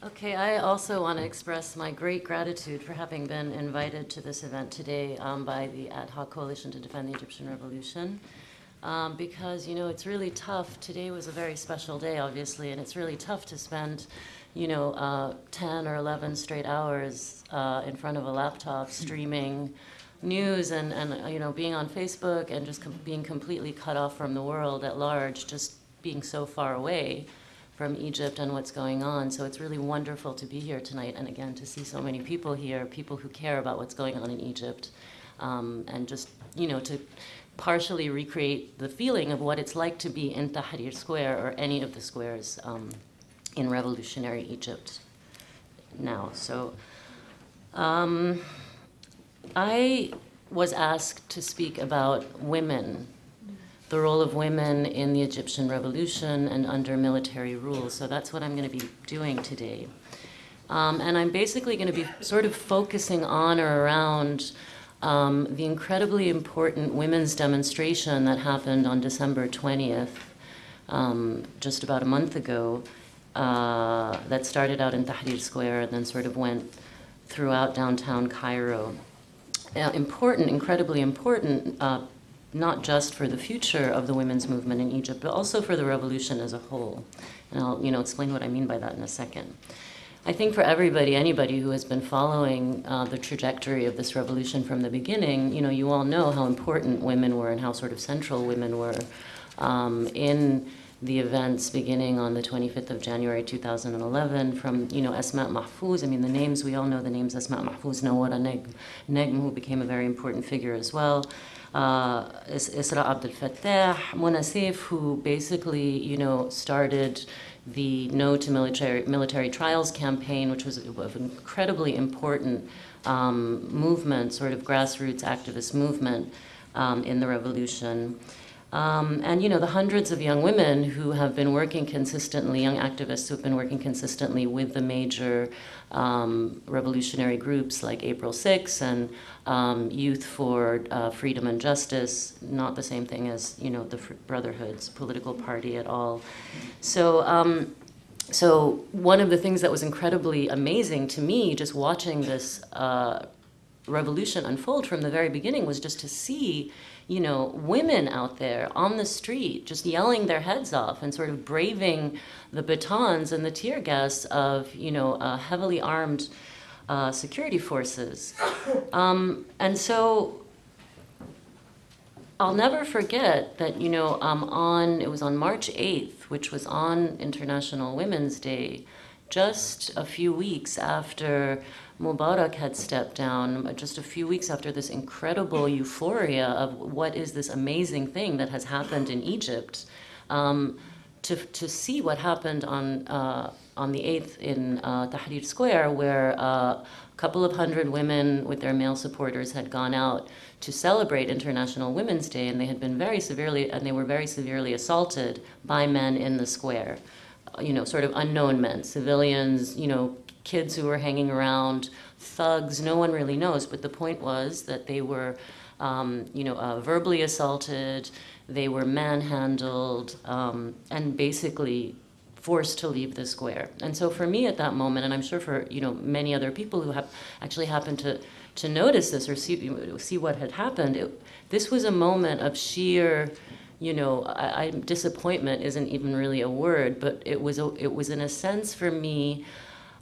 Okay, I also want to express my great gratitude for having been invited to this event today by the Ad Hoc Coalition to Defend the Egyptian Revolution. Because, it's really tough. Today was a very special day, obviously, and it's really tough to spend, 10 or 11 straight hours in front of a laptop streaming news and being on Facebook and just being completely cut off from the world at large, just being so far away from Egypt and what's going on. So it's really wonderful to be here tonight and again to see so many people here, people who care about what's going on in Egypt, and just, to partially recreate the feeling of what it's like to be in Tahrir Square or any of the squares in revolutionary Egypt now. So I was asked to speak about women, the role of women in the Egyptian revolution and under military rule. So that's what I'm going to be doing today. And I'm basically going to be sort of focusing on or around the incredibly important women's demonstration that happened on December 20th, just about a month ago, that started out in Tahrir Square and then sort of went throughout downtown Cairo. Important, incredibly important, not just for the future of the women's movement in Egypt, but also for the revolution as a whole. And I'll, explain what I mean by that in a second. I think for everybody, anybody who has been following the trajectory of this revolution from the beginning, you all know how important women were and how sort of central women were in the events beginning on the 25th of January 2011 from, Asma Mahfouz. I mean, the names, we all know the names Asma Mahfouz, Nawara Negm, who became a very important figure as well. Isra Abdel Fattah, Mona Saif, who basically, started the No to Military Trials campaign, which was an incredibly important movement, sort of grassroots activist movement in the revolution. And, the hundreds of young women who have been working consistently, young activists who have been working consistently with the major revolutionary groups like April 6 and Youth for Freedom and Justice, not the same thing as, the Brotherhood's political party at all. So, so one of the things that was incredibly amazing to me, just watching this revolution unfold from the very beginning, was just to see women out there on the street just yelling their heads off and sort of braving the batons and the tear gas of, heavily armed security forces. And so I'll never forget that, it was on March 8th, which was on International Women's Day, just a few weeks after Mubarak had stepped down, just a few weeks after this incredible euphoria of what is this amazing thing that has happened in Egypt, to see what happened on the 8th in Tahrir Square, where a couple of hundred women with their male supporters had gone out to celebrate International Women's Day, and they had been very severely assaulted by men in the square. Sort of unknown men, civilians, kids who were hanging around, thugs, no one really knows. But the point was that they were, verbally assaulted, they were manhandled, and basically forced to leave the square. And so for me at that moment, and I'm sure for, many other people who have actually happened to notice this or see what had happened, this was a moment of sheer, disappointment isn't even really a word, but it was in a sense for me,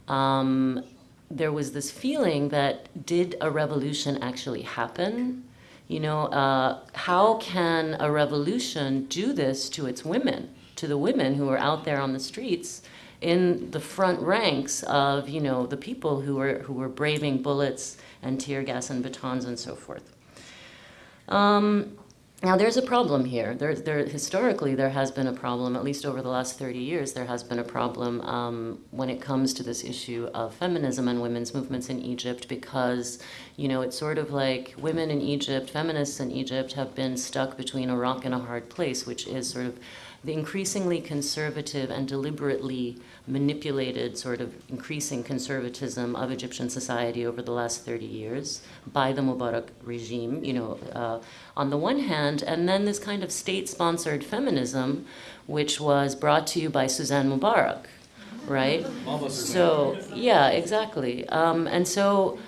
there was this feeling that, did a revolution actually happen? How can a revolution do this to its women, to the women who are out there on the streets in the front ranks of, the people who were braving bullets and tear gas and batons and so forth? Now, there's a problem here. Historically, there has been a problem, at least over the last 30 years, there has been a problem when it comes to this issue of feminism and women's movements in Egypt, because, it's sort of like women in Egypt, feminists in Egypt, have been stuck between a rock and a hard place, which is sort of the increasingly conservative and deliberately manipulated sort of increasing conservatism of Egyptian society over the last 30 years by the Mubarak regime, on the one hand, and then this kind of state-sponsored feminism, which was brought to you by Suzanne Mubarak, right? So, yeah, exactly. And so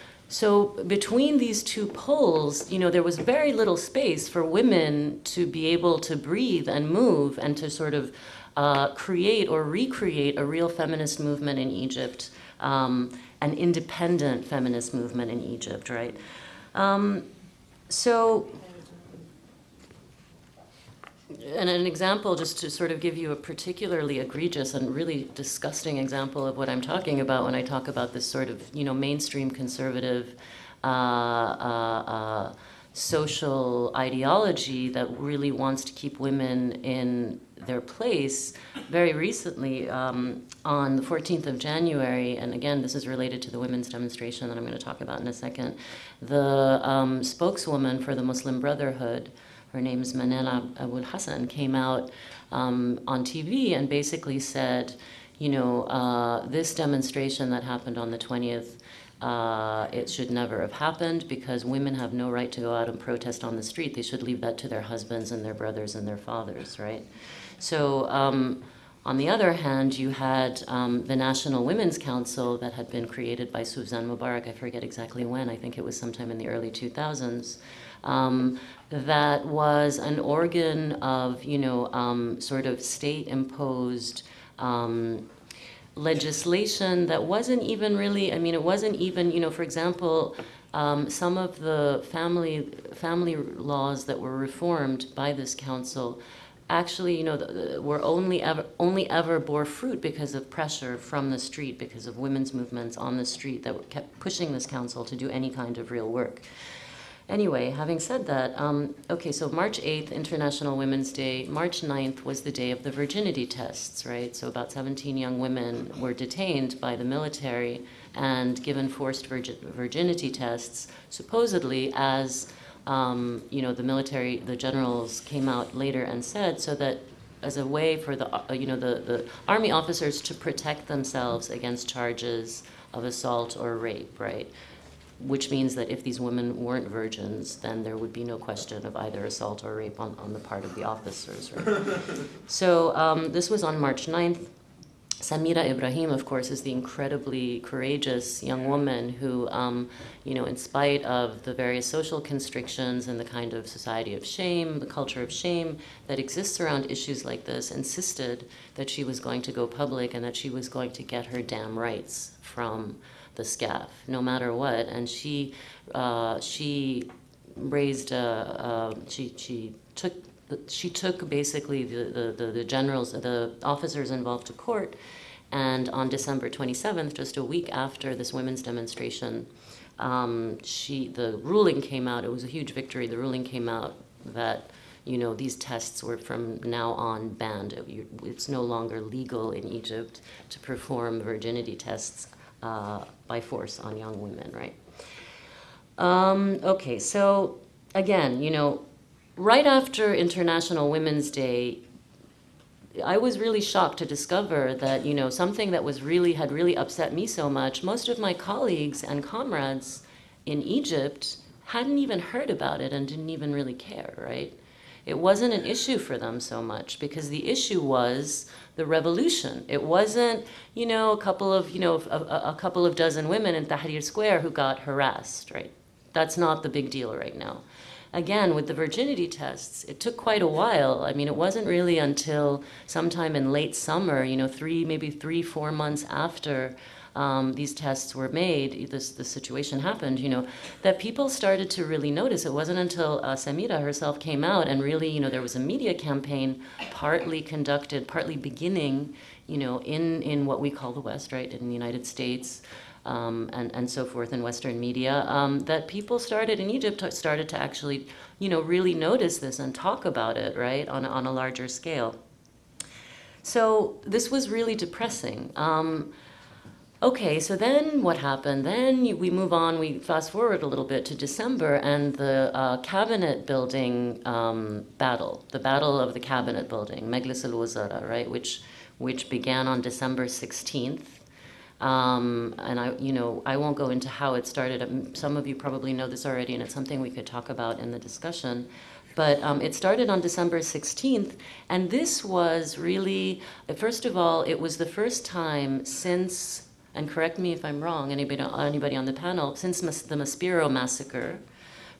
between these two poles, there was very little space for women to be able to breathe and move and to sort of create or recreate a real feminist movement in Egypt, an independent feminist movement in Egypt, right? So, and an example, just to sort of give you a particularly egregious and really disgusting example of what I'm talking about when I talk about this sort of, mainstream conservative social ideology that really wants to keep women in their place. Very recently, on the 14th of January, and again, this is related to the women's demonstration that I'm going to talk about in a second, the spokeswoman for the Muslim Brotherhood, her name is Manela Abul Hassan, came out on TV and basically said, this demonstration that happened on the 20th, it should never have happened because women have no right to go out and protest on the street. They should leave that to their husbands and their brothers and their fathers, right? So on the other hand, you had the National Women's Council that had been created by Suzanne Mubarak, I forget exactly when, I think it was sometime in the early 2000s, that was an organ of, sort of state-imposed legislation that wasn't even really, it wasn't even, for example, some of the family laws that were reformed by this council actually, were only ever bore fruit because of pressure from the street, because of women's movements on the street that kept pushing this council to do any kind of real work. Anyway, having said that, okay, so March 8th, International Women's Day. March 9th was the day of the virginity tests, right? So about 17 young women were detained by the military and given forced virginity tests, supposedly as, the generals came out later and said, so that as a way for the army officers to protect themselves against charges of assault or rape, right? Which means that if these women weren't virgins, then there would be no question of either assault or rape on the part of the officers, right? So this was on March 9th. Samira Ibrahim, of course, is the incredibly courageous young woman who, in spite of the various social constrictions and the kind of society of shame, the culture of shame that exists around issues like this, insisted that she was going to go public and that she was going to get her damn rights from the SCAF, no matter what. And she raised she took basically the generals, the officers involved to court, and on December 27th, just a week after this women's demonstration, the ruling came out. It was a huge victory. The ruling came out that these tests were from now on banned. It's no longer legal in Egypt to perform virginity tests by force on young women, right? Okay, so again, right after International Women's Day, I was really shocked to discover that, something that had really upset me so much, most of my colleagues and comrades in Egypt hadn't even heard about it and didn't even really care, right? It wasn't an issue for them so much because the issue was the revolution. It wasn't, a couple of dozen women in Tahrir Square who got harassed, right? That's not the big deal right now. Again, with the virginity tests, it took quite a while. It wasn't really until sometime in late summer, maybe 3-4 months after these tests were made, the situation happened, that people started to really notice. It wasn't until Samira herself came out and really, there was a media campaign partly conducted, partly beginning, in what we call the West, right, in the United States, and so forth in Western media, that people in Egypt started to actually, really notice this and talk about it, right, on a larger scale. So this was really depressing. Okay, so then what happened? Then we move on, we fast forward a little bit to December and the cabinet building battle, the battle of the cabinet building, Majlis al-Wazara, right, which began on December 16th. And I won't go into how it started. Some of you probably know this already, and it's something we could talk about in the discussion. But it started on December 16th, and this was really, first of all, it was the first time since, and correct me if I'm wrong, anybody on the panel, since the Maspero massacre,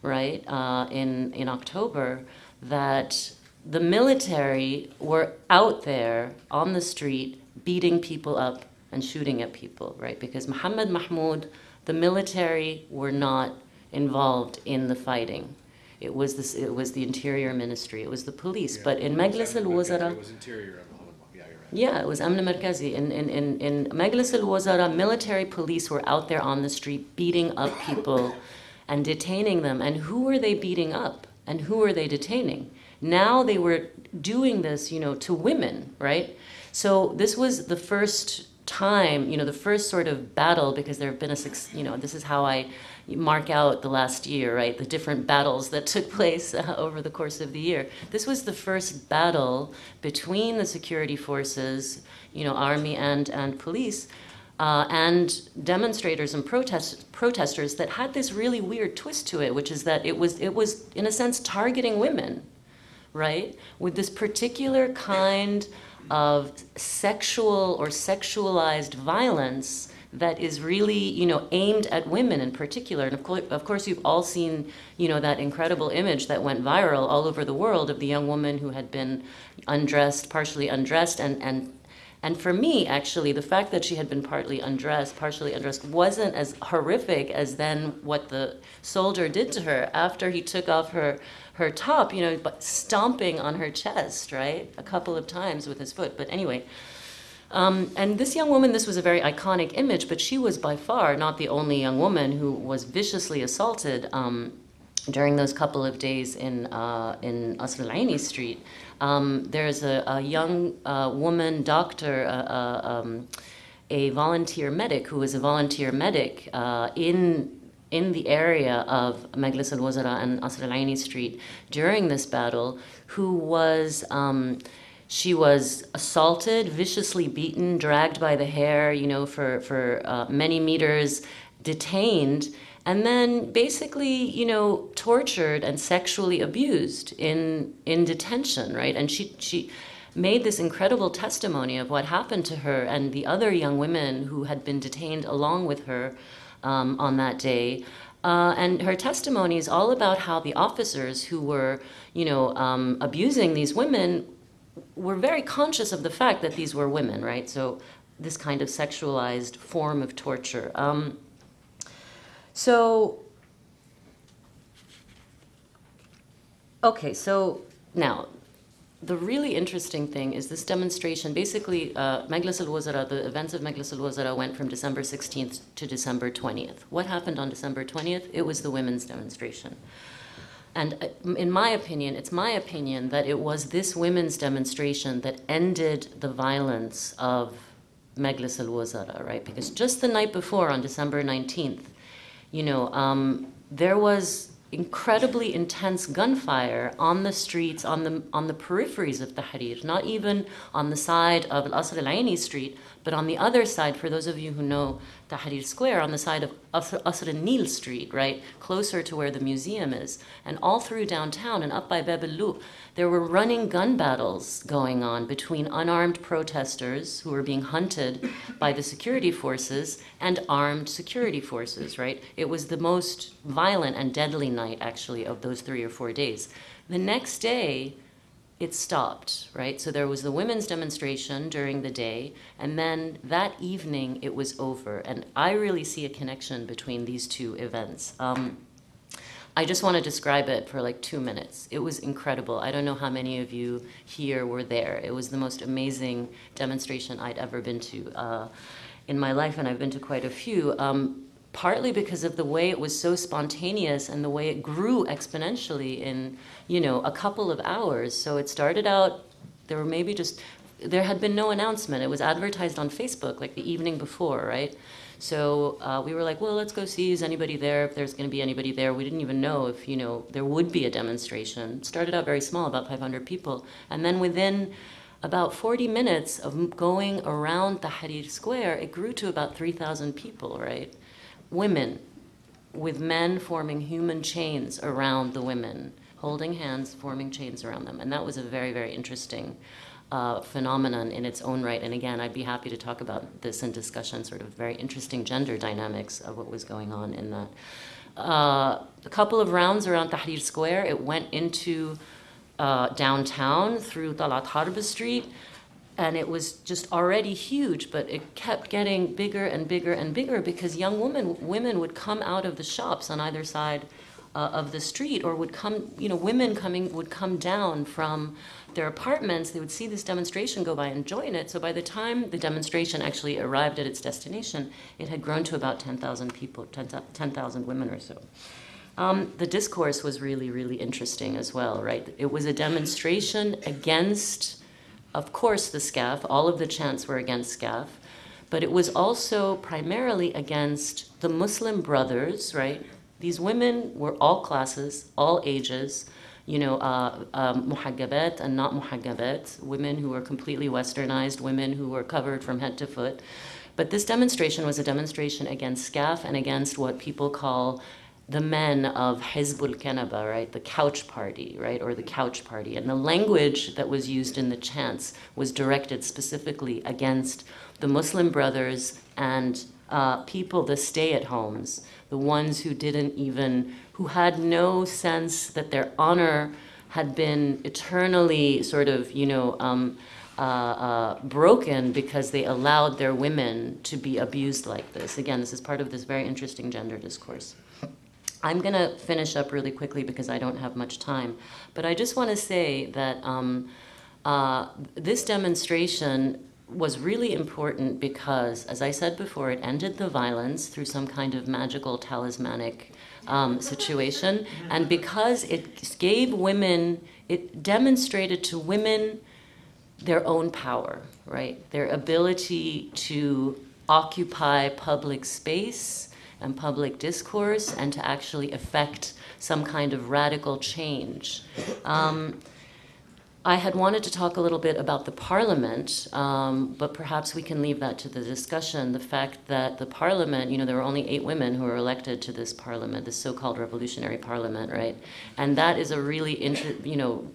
right, in October, that the military were out there on the street beating people up and shooting at people, right? Because Mohammed Mahmoud, the military were not involved in the fighting. It was the Interior Ministry. It was the police. But in Majlis al-Wazara, it was Interior. Yeah, you're right. yeah, it was Amn Markazi. In Majlis al-Wazara, military police were out there on the street beating up people and detaining them. And who were they beating up? And who were they detaining? Now they were doing this, to women, right? So this was the first time, the first sort of battle, because there have been this is how I mark out the last year, right? The different battles that took place over the course of the year. This was the first battle between the security forces, army and police, and demonstrators and protesters that had this really weird twist to it, which is that it was in a sense targeting women, right? With this particular kind of sexual or sexualized violence that is really, aimed at women in particular. And of course, you've all seen, that incredible image that went viral all over the world of the young woman who had been partially undressed, and for me, actually, the fact that she had been partially undressed, wasn't as horrific as then what the soldier did to her after he took off her top, but stomping on her chest, right? A couple of times with his foot. But anyway, and this young woman, this was a very iconic image, but she was by far not the only young woman who was viciously assaulted during those couple of days in Asr al-Aini Street. There's a young woman doctor, a volunteer medic who was a volunteer medic in the area of Majlis al-Wazara and Asr al-Aini Street during this battle, who was, she was assaulted, viciously beaten, dragged by the hair, for many meters, detained, and then basically, tortured and sexually abused in detention, right? And she made this incredible testimony of what happened to her and the other young women who had been detained along with her on that day. And her testimony is all about how the officers who were, abusing these women were very conscious of the fact that these were women, right? So this kind of sexualized form of torture. Okay, so now, the really interesting thing is this demonstration. Basically, Majlis al-Wazara, the events of Majlis al-Wazara went from December 16th to December 20th. What happened on December 20th? It was the women's demonstration. And in my opinion, it's my opinion that it was this women's demonstration that ended the violence of Majlis al-Wazara, right? Because just the night before, on December 19th, there was incredibly intense gunfire on the streets, on the peripheries of Tahrir, not even on the side of Al-Asr al-Aini Street, but on the other side, for those of you who know Tahrir Square, on the side of Asr al-Nil Street, right, closer to where the museum is. And all through downtown and up by Bab al-Loup, there were running gun battles going on between unarmed protesters who were being hunted by the security forces and armed security forces, right? It was the most violent and deadly night, actually, of those 3 or 4 days. The next day, it stopped, right? So there was the women's demonstration during the day, and then that evening it was over. And I really see a connection between these two events. I just want to describe it for like 2 minutes. It was incredible. I don't know how many of you here were there. It was the most amazing demonstration I'd ever been to in my life, and I've been to quite a few. Partly because of the way it was so spontaneous and the way it grew exponentially in, a couple of hours. So it started out, there had been no announcement. It was advertised on Facebook like the evening before, right? So we were like, well, let's go see, is anybody there, if there's going to be anybody there. We didn't even know if, there would be a demonstration. It started out very small, about 500 people. And then within about 40 minutes of going around Tahrir Square, it grew to about 3,000 people, right? Women, with men forming human chains around the women, holding hands, forming chains around them. And that was a very, very interesting phenomenon in its own right. And again, I'd be happy to talk about this in discussion, sort of very interesting gender dynamics of what was going on in that. A couple of rounds around Tahrir Square, it went into downtown through Talat Harb Street, and it was just already huge, but it kept getting bigger and bigger and bigger because young women would come out of the shops on either side of the street, or would come, women would come down from their apartments. They would see this demonstration go by and join it. So by the time the demonstration actually arrived at its destination, it had grown to about 10,000 people, 10,000 women or so. The discourse was really, really interesting as well, right? It was a demonstration against, of course, the SCAF. All of the chants were against SCAF. But it was also primarily against the Muslim Brothers, right? These women were all classes, all ages, muhaggabat and not muhaggabat, women who were completely westernized, women who were covered from head to foot. But this demonstration was a demonstration against SCAF and against what people call the men of Hizbul Kanaba, right, the couch party, right, or the couch party. And the language that was used in the chants was directed specifically against the Muslim Brothers and people, the stay-at-homes, the ones who had no sense that their honor had been eternally sort of, broken because they allowed their women to be abused like this. Again, this is part of this very interesting gender discourse. I'm going to finish up really quickly because I don't have much time. But I just want to say that this demonstration was really important because, as I said before, it ended the violence through some kind of magical talismanic situation. And because it gave women, it demonstrated to women their own power, right? Their ability to occupy public space and public discourse and to actually affect some kind of radical change. I had wanted to talk a little bit about the parliament, but perhaps we can leave that to the discussion. The fact that the parliament, there were only 8 women who were elected to this parliament, this so-called revolutionary parliament, right? And that is a really,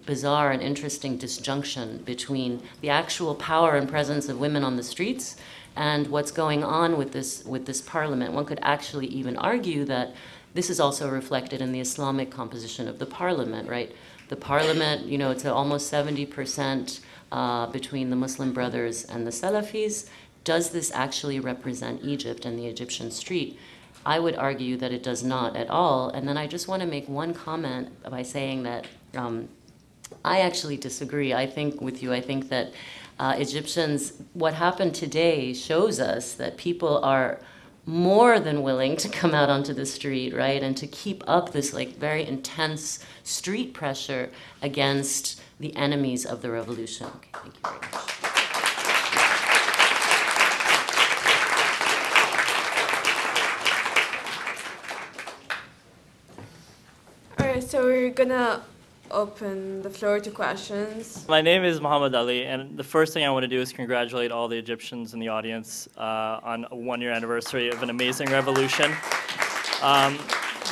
bizarre and interesting disjunction between the actual power and presence of women on the streets and what's going on with this parliament. One could actually even argue that this is also reflected in the Islamic composition of the parliament, right? The parliament, it's almost 70% between the Muslim Brothers and the Salafis. Does this actually represent Egypt and the Egyptian street? I would argue that it does not at all. And then I just want to make one comment by saying that I actually disagree. I think that Egyptians, what happened today shows us that people are more than willing to come out onto the street, right, and to keep up this very intense street pressure against the enemies of the revolution. Okay, thank you very much. All right, so we're gonna open the floor to questions. My name is Muhammad Ali, and the first thing I want to do is congratulate all the Egyptians in the audience on a 1-year anniversary of an amazing revolution.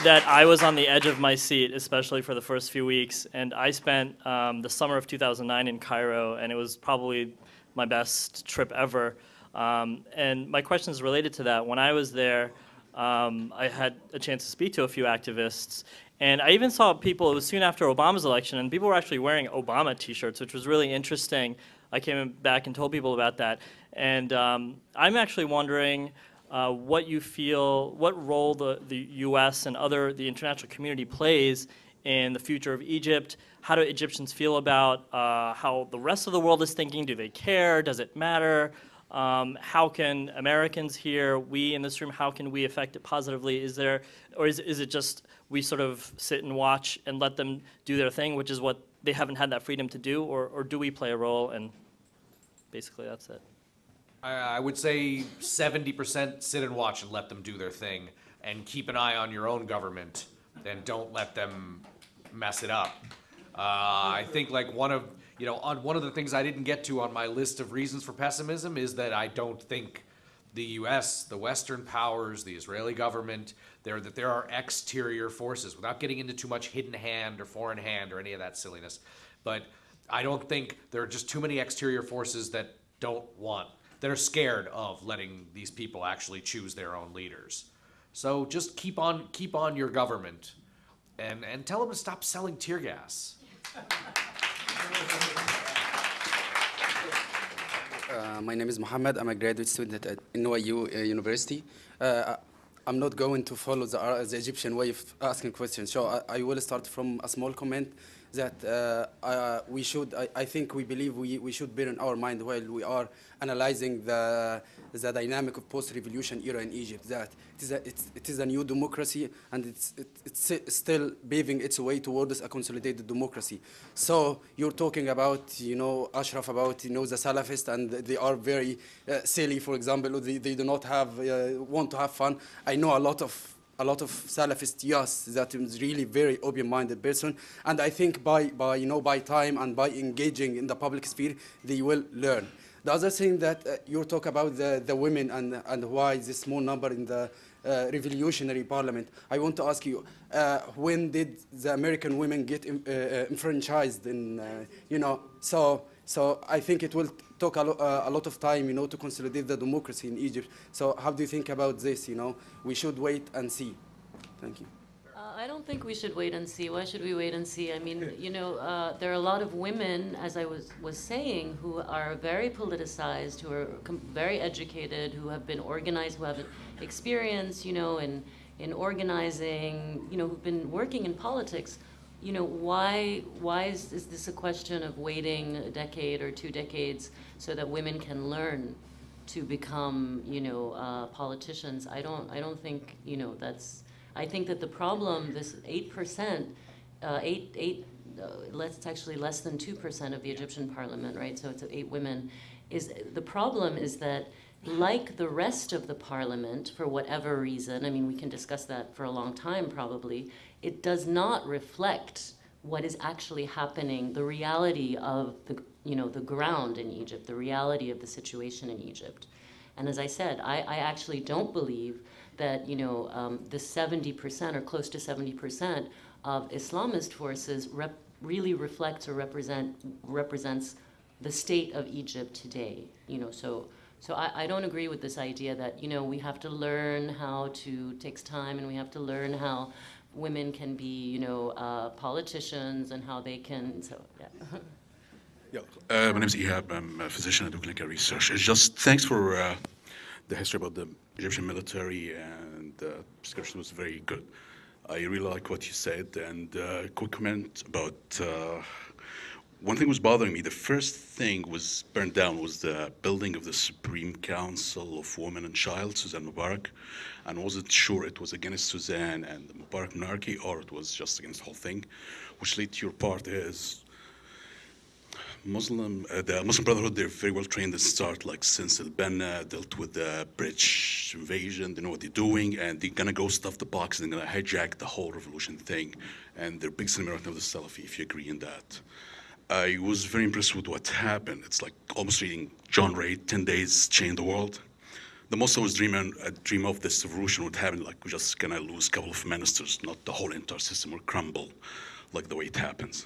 That I was on the edge of my seat, especially for the first few weeks, and I spent the summer of 2009 in Cairo, and it was probably my best trip ever. And my question is related to that. When I was there, I had a chance to speak to a few activists, and I even saw people, it was soon after Obama's election, and people were actually wearing Obama t-shirts, which was really interesting. I came back and told people about that. And I'm actually wondering what you feel, what role the US and the international community plays in the future of Egypt. How do Egyptians feel about how the rest of the world is thinking? Do they care? Does it matter? How can Americans here, we in this room, how can we affect it positively? Is it just we sort of sit and watch and let them do their thing, which is what they haven't had that freedom to do, or do we play a role? And basically that's it. I would say 70% sit and watch and let them do their thing, and keep an eye on your own government, and don't let them mess it up. I think one of the things I didn't get to on my list of reasons for pessimism is that I don't think the US, the Western powers, the Israeli government, that there are exterior forces, without getting into too much hidden hand or foreign hand or any of that silliness. But I don't think there are just too many exterior forces that are scared of letting these people actually choose their own leaders. So just keep on your government and tell them to stop selling tear gas. My name is Mohammed. I'm a graduate student at NYU University. I'm not going to follow the Egyptian way of asking questions, so I will start from a small comment that I think we believe we should bear in our mind while we are analyzing the dynamic of post-revolution era in Egypt, that it is a new democracy and it's still paving its way towards a consolidated democracy. So you're talking about, Ashraf, about, the Salafists, and they are very silly, for example, they do not want to have fun. I know a lot of Salafists, yes, that is really very open-minded person, and I think by time and by engaging in the public sphere, they will learn. The other thing that you talk about the women and why this small number in the revolutionary parliament, I want to ask you, when did the American women get enfranchised So I think it will take a lot of time, to consolidate the democracy in Egypt. So how do you think about this? We should wait and see. Thank you. I don't think we should wait and see. Why should we wait and see? I mean, there are a lot of women, as I was saying, who are very politicized, who are very educated, who have been organized, who have experience, in organizing, who've been working in politics. Why is this a question of waiting a decade or 2 decades so that women can learn to become, politicians? I don't think, that's. I think that the problem, this 8%, it's actually less than 2% of the Egyptian parliament, right? So it's 8 women. The problem is that, like the rest of the parliament, for whatever reason, I mean, we can discuss that for a long time probably, it does not reflect what is actually happening, the reality of the ground in Egypt, the reality of the situation in Egypt. And as I said, I actually don't believe that the 70% or close to 70% of Islamist forces really reflects or represents the state of Egypt today. So I don't agree with this idea that we have to learn how to, takes time, and we have to learn how women can be politicians and how they can. So yeah. Yeah, my name is Ihab. I'm a physician. I do clinical research. It's just thanks for the history about the Egyptian military, and the description was very good. I really like what you said, and quick comment about one thing was bothering me. The first thing was burned down was the building of the Supreme Council of Women and Child, Suzanne Mubarak, and wasn't sure it was against Suzanne and the Mubarak monarchy or it was just against the whole thing, which led to your part is the Muslim Brotherhood, they're very well trained at start, like since Al-Banna dealt with the British invasion, they know what they're doing, and they're gonna go stuff the box, and they're gonna hijack the whole revolution thing, and they're big similarity of the Salafi, if you agree in that. I was very impressed with what happened. It's like almost reading John Ray, 10 Days Change the World. The most I was dream of this revolution would happen, like we're just gonna lose a couple of ministers, not the whole entire system will crumble, like the way it happens.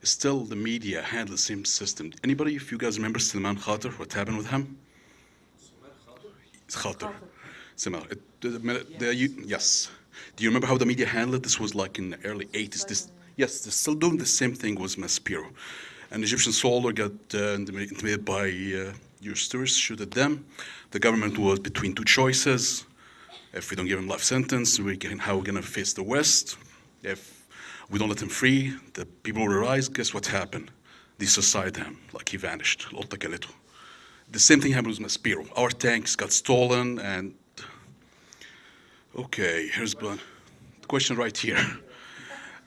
Still, the media had the same system. Anybody, if you guys remember Salman Khater, what happened with him? Khater. Yes. Do you remember how the media handled it? This was like in the early 80s. Yes, they're still doing the same thing with Maspero. An Egyptian soldier got intimidated by your tourists, shoot at them. The government was between 2 choices. If we don't give him life sentence, how are we gonna face the West? If we don't let him free, the people will rise, guess what happened? They suicided him, like he vanished. The same thing happened with Maspero. Our tanks got stolen, and okay, here's the question right here.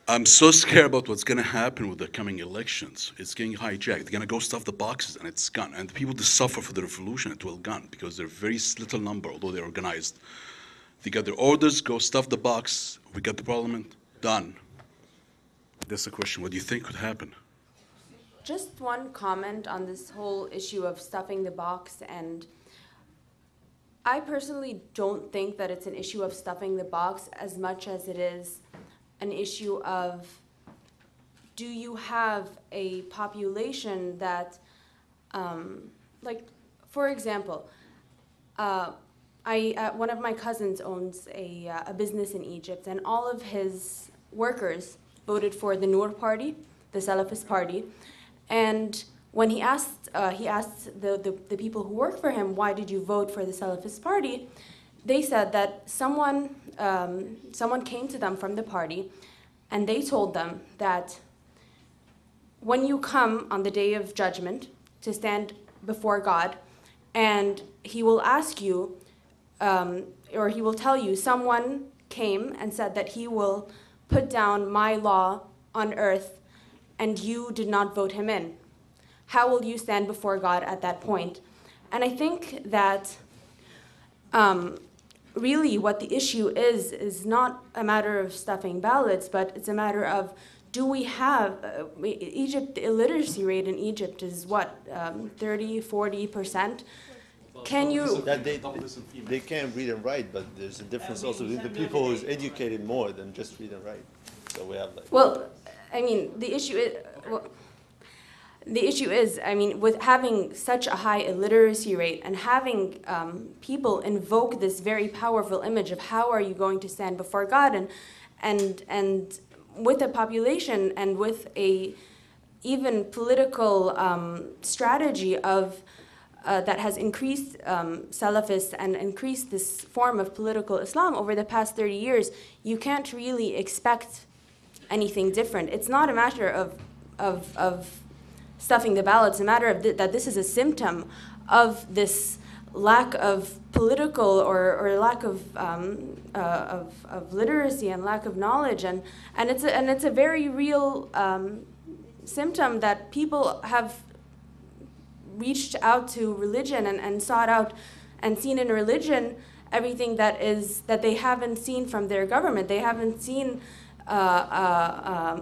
I'm so scared about what's gonna happen with the coming elections. It's getting hijacked. They're gonna go stuff the boxes, and it's gone. And the people that suffer for the revolution, it will gone, because they're very little number, although they're organized. They got their orders, go stuff the box, we got the parliament, done. That's the question. What do you think could happen? Just one comment on this whole issue of stuffing the box, and I personally don't think that it's an issue of stuffing the box as much as it is an issue of, do you have a population that, like, for example, one of my cousins owns a business in Egypt, and all of his workers voted for the Noor party, the Salafist party, and when he asked the people who work for him, why did you vote for the Salafist party, they said that someone came to them from the party, and they told them that when you come on the day of judgment to stand before God, and he will ask you, or he will tell you, someone came and said that he will put down my law on earth, and you did not vote him in. How will you stand before God at that point? And I think that really what the issue is not a matter of stuffing ballots, but it's a matter of, do we have, Egypt, the illiteracy rate in Egypt is what, 30, 40%? Can you? That they can't read and write, but there's a difference also between the people who's educated more than just read and write. So we have like. Well, I mean, the issue is, I mean, with having such a high illiteracy rate and having people invoke this very powerful image of how are you going to stand before God, and with a population and with a even political strategy of that has increased Salafists and increased this form of political Islam over the past 30 years, you can't really expect anything different. It's not a matter of stuffing the ballot. It's a matter of that this is a symptom of this lack of political or lack of literacy and lack of knowledge, and it's a very real symptom that people have reached out to religion and sought out and seen in religion everything that they haven't seen from their government. They haven't seen a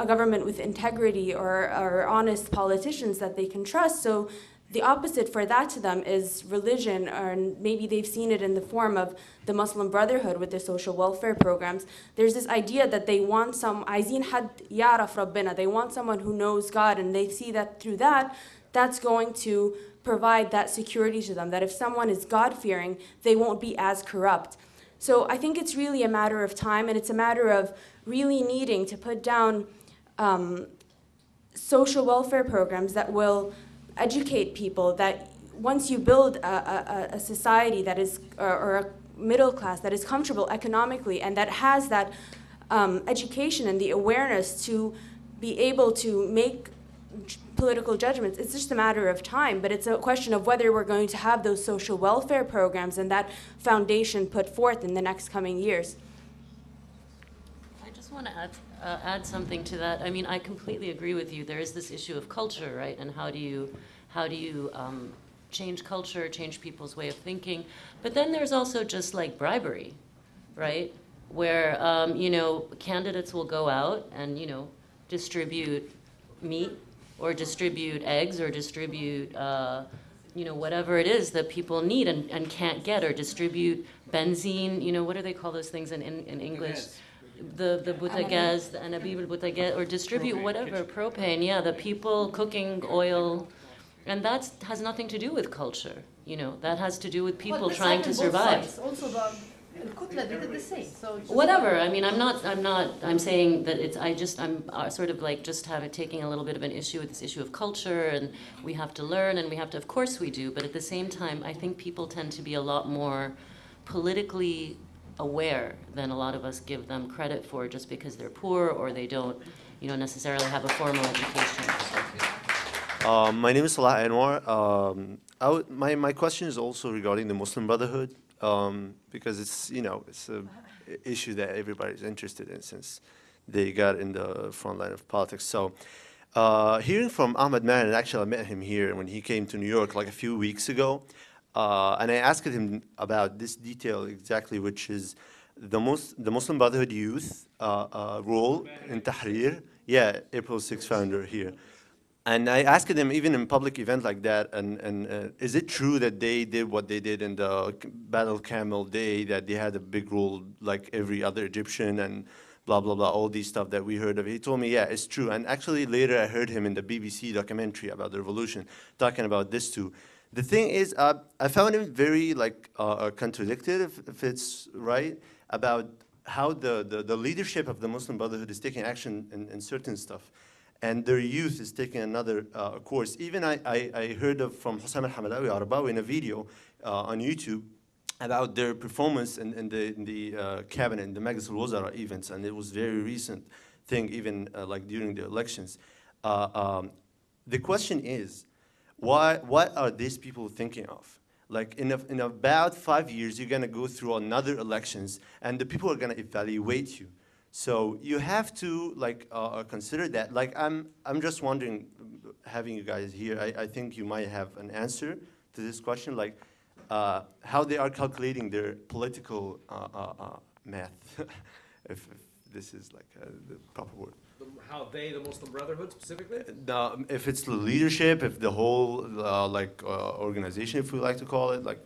government with integrity or honest politicians that they can trust. So the opposite for that to them is religion, or maybe they've seen it in the form of the Muslim Brotherhood with their social welfare programs. There's this idea that they want عايزين حد يعرف ربنا. They want someone who knows God, and they see that through that, that's going to provide that security to them, that if someone is God-fearing, they won't be as corrupt. So I think it's really a matter of time, and it's a matter of really needing to put down social welfare programs that will educate people, that once you build a society that is, or a middle class that is comfortable economically and that has that education and the awareness to be able to make political judgments, it's just a matter of time, but it's a question of whether we're going to have those social welfare programs and that foundation put forth in the next coming years. I just want to add something to that. I mean, I completely agree with you. There is this issue of culture, right? And how do you change culture, change people's way of thinking? But then there's also just like bribery, right? Where candidates will go out and distribute meat, or distribute eggs, or distribute whatever it is that people need and can't get, or distribute benzene. What do they call those things in English? The butagaz, the anabib al-butagaz, or distribute whatever, propane, the people cooking oil. And that has nothing to do with culture, that has to do with people trying to survive. Also, الكتلة they did the same. So Whatever. I mean, I'm saying that I'm sort of like taking a little bit of an issue with this issue of culture, and we have to learn, and we have to, of course we do, but at the same time, I think people tend to be a lot more politically aware than a lot of us give them credit for, just because they're poor or they don't, necessarily have a formal education. My name is Salah Anwar. My question is also regarding the Muslim Brotherhood, because it's an issue that everybody's interested in since they got in the front line of politics. So hearing from Ahmed Maran, actually I met him here when he came to New York like a few weeks ago, and I asked him about this detail exactly, which is the Muslim Brotherhood youth role in Tahrir. Yeah, April 6 founder here. And I asked them, even in public event like that, and is it true that they did what they did in the Battle Camel Day, that they had a big role like every other Egyptian and blah, blah, blah, all these stuff that we heard of? He told me, yeah, it's true. And actually later I heard him in the BBC documentary about the revolution talking about this too. The thing is, I found him very like contradicted, if it's right, about how the leadership of the Muslim Brotherhood is taking action in certain stuff, and their youth is taking another course. Even I heard of from Hussam al-Hamalawi Arabawi in a video on YouTube about their performance in the cabinet, in the Majlis al-Wazara events, and it was very recent thing, even like during the elections. The question is, what are these people thinking of? Like in about 5 years, you're gonna go through another elections, and the people are gonna evaluate you. So you have to like consider that. Like I'm just wondering, having you guys here, I think you might have an answer to this question, like how they are calculating their political math, if this is like the proper word. How they, the Muslim Brotherhood specifically? If it's the leadership, if the whole organization, if we like to call it, like.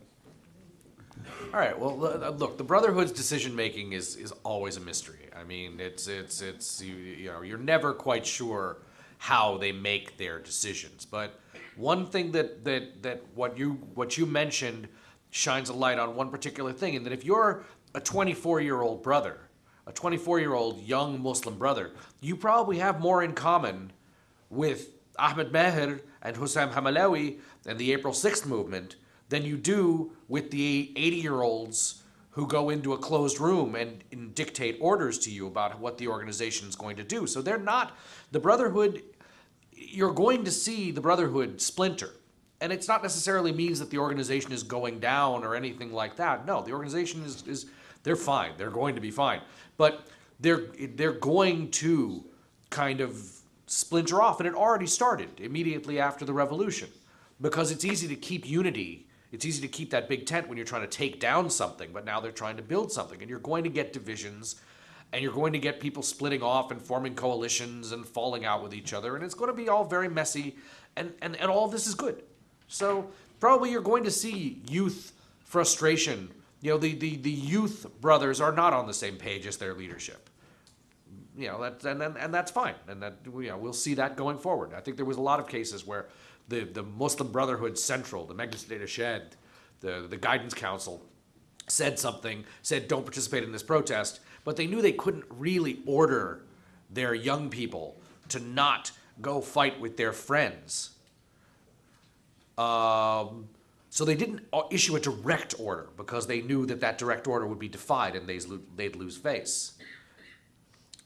All right. Well, look, the Brotherhood's decision making is always a mystery. I mean, it's you know, you're never quite sure how they make their decisions. But one thing that what you mentioned shines a light on one particular thing, and that if you're a 24-year-old brother, a 24-year-old young Muslim brother, you probably have more in common with Ahmed Maher and Hussam Hamalawi and the April 6th movement than you do with the 80-year-olds who go into a closed room and dictate orders to you about what the organization is going to do. So they're not, the Brotherhood, you're going to see the Brotherhood splinter. And it's not necessarily means that the organization is going down or anything like that. No, the organization is they're fine. They're going to be fine. But they're going to kind of splinter off. And it already started immediately after the revolution. Because it's easy to keep unity. It's easy to keep that big tent when you're trying to take down something. But now they're trying to build something. And you're going to get divisions. And you're going to get people splitting off and forming coalitions and falling out with each other. And it's going to be all very messy. And all of this is good. So probably you're going to see youth frustration. You know, the youth brothers are not on the same page as their leadership. You know, and that's fine. And that, you know, we'll see that going forward. I think there was a lot of cases where the Muslim Brotherhood Central, the Majlis al-Irshad, the Guidance Council, said don't participate in this protest, but they knew they couldn't really order their young people to not go fight with their friends. So they didn't issue a direct order because they knew that direct order would be defied and they'd lose face.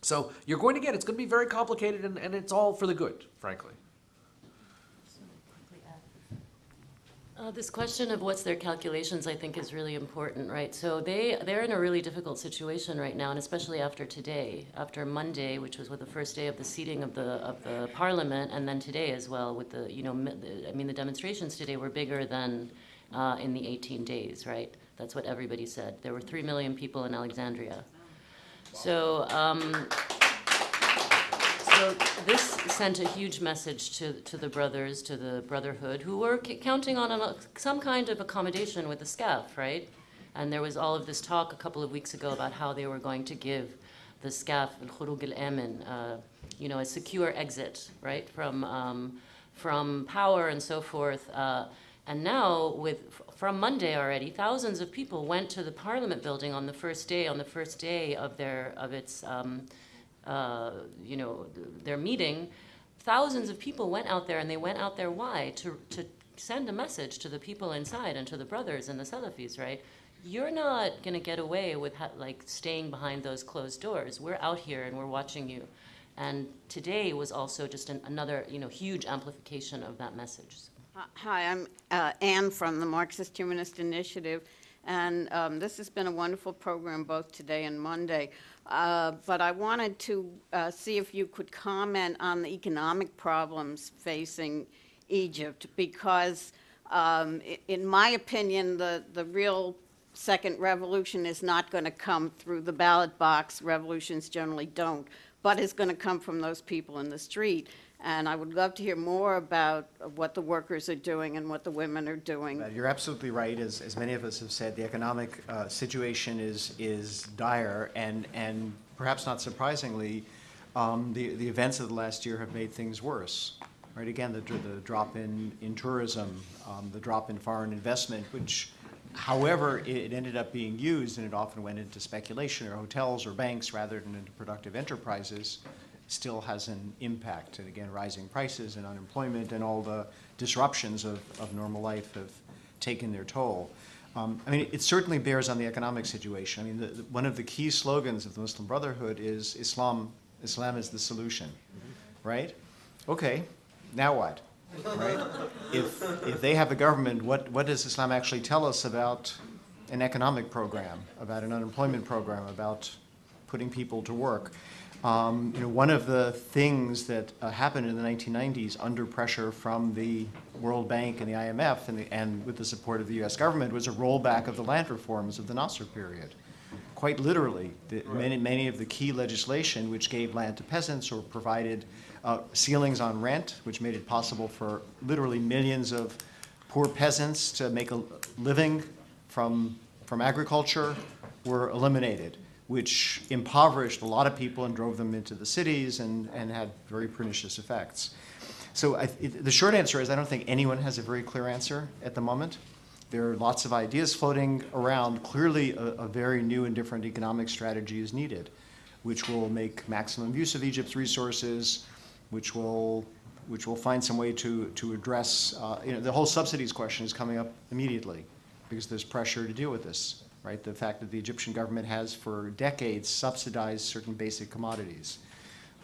So you're going to get, it's going to be very complicated and it's all for the good, frankly. This question of what's their calculations, I think, is really important, right? So they're in a really difficult situation right now, and especially after today, after Monday, which was the first day of the seating of the parliament, and then today as well with the, you know, I mean, the demonstrations today were bigger than in the 18 days, right? That's what everybody said. There were 3 million people in Alexandria. So, so this sent a huge message to the brothers, to the Brotherhood, who were counting on some kind of accommodation with the SCAF, right? And there was all of this talk a couple of weeks ago about how they were going to give the SCAF, al-Khuruj al-Amin, you know, a secure exit, right, from power and so forth. And now, from Monday already, thousands of people went to the Parliament building on the first day of its. You know, their meeting. Thousands of people went out there, and they went out there why? To send a message to the people inside and to the brothers and the Salafis, right? You're not going to get away with like staying behind those closed doors. We're out here and we're watching you. And today was also just another, you know, huge amplification of that message. Hi, I'm Anne from the Marxist Humanist Initiative, and this has been a wonderful program both today and Monday. But I wanted to see if you could comment on the economic problems facing Egypt, because in my opinion, the real second revolution is not going to come through the ballot box. Revolutions generally don't, but is going to come from those people in the street. And I would love to hear more about what the workers are doing and what the women are doing. You're absolutely right. As many of us have said, the economic situation is dire, and perhaps not surprisingly, the events of the last year have made things worse. Right? Again, the drop in tourism, the drop in foreign investment, which, however, it ended up being used, and it often went into speculation or hotels or banks rather than into productive enterprises, still has an impact. And again, rising prices and unemployment and all the disruptions of normal life have taken their toll. I mean, it certainly bears on the economic situation. I mean, one of the key slogans of the Muslim Brotherhood is Islam is the solution, right? Okay, now what, right? If they have a government, what does Islam actually tell us about an economic program, about an unemployment program, about putting people to work? One of the things that happened in the 1990s under pressure from the World Bank and the IMF and with the support of the U.S. government was a rollback of the land reforms of the Nasser period. Quite literally, many of the key legislation which gave land to peasants or provided ceilings on rent, which made it possible for literally millions of poor peasants to make a living from agriculture, were eliminated, which impoverished a lot of people and drove them into the cities and had very pernicious effects. So the short answer is I don't think anyone has a very clear answer at the moment. There are lots of ideas floating around. Clearly, a very new and different economic strategy is needed, which will make maximum use of Egypt's resources, which will find some way to address, the whole subsidies question is coming up immediately because there's pressure to deal with this. Right, the fact that the Egyptian government has for decades subsidized certain basic commodities.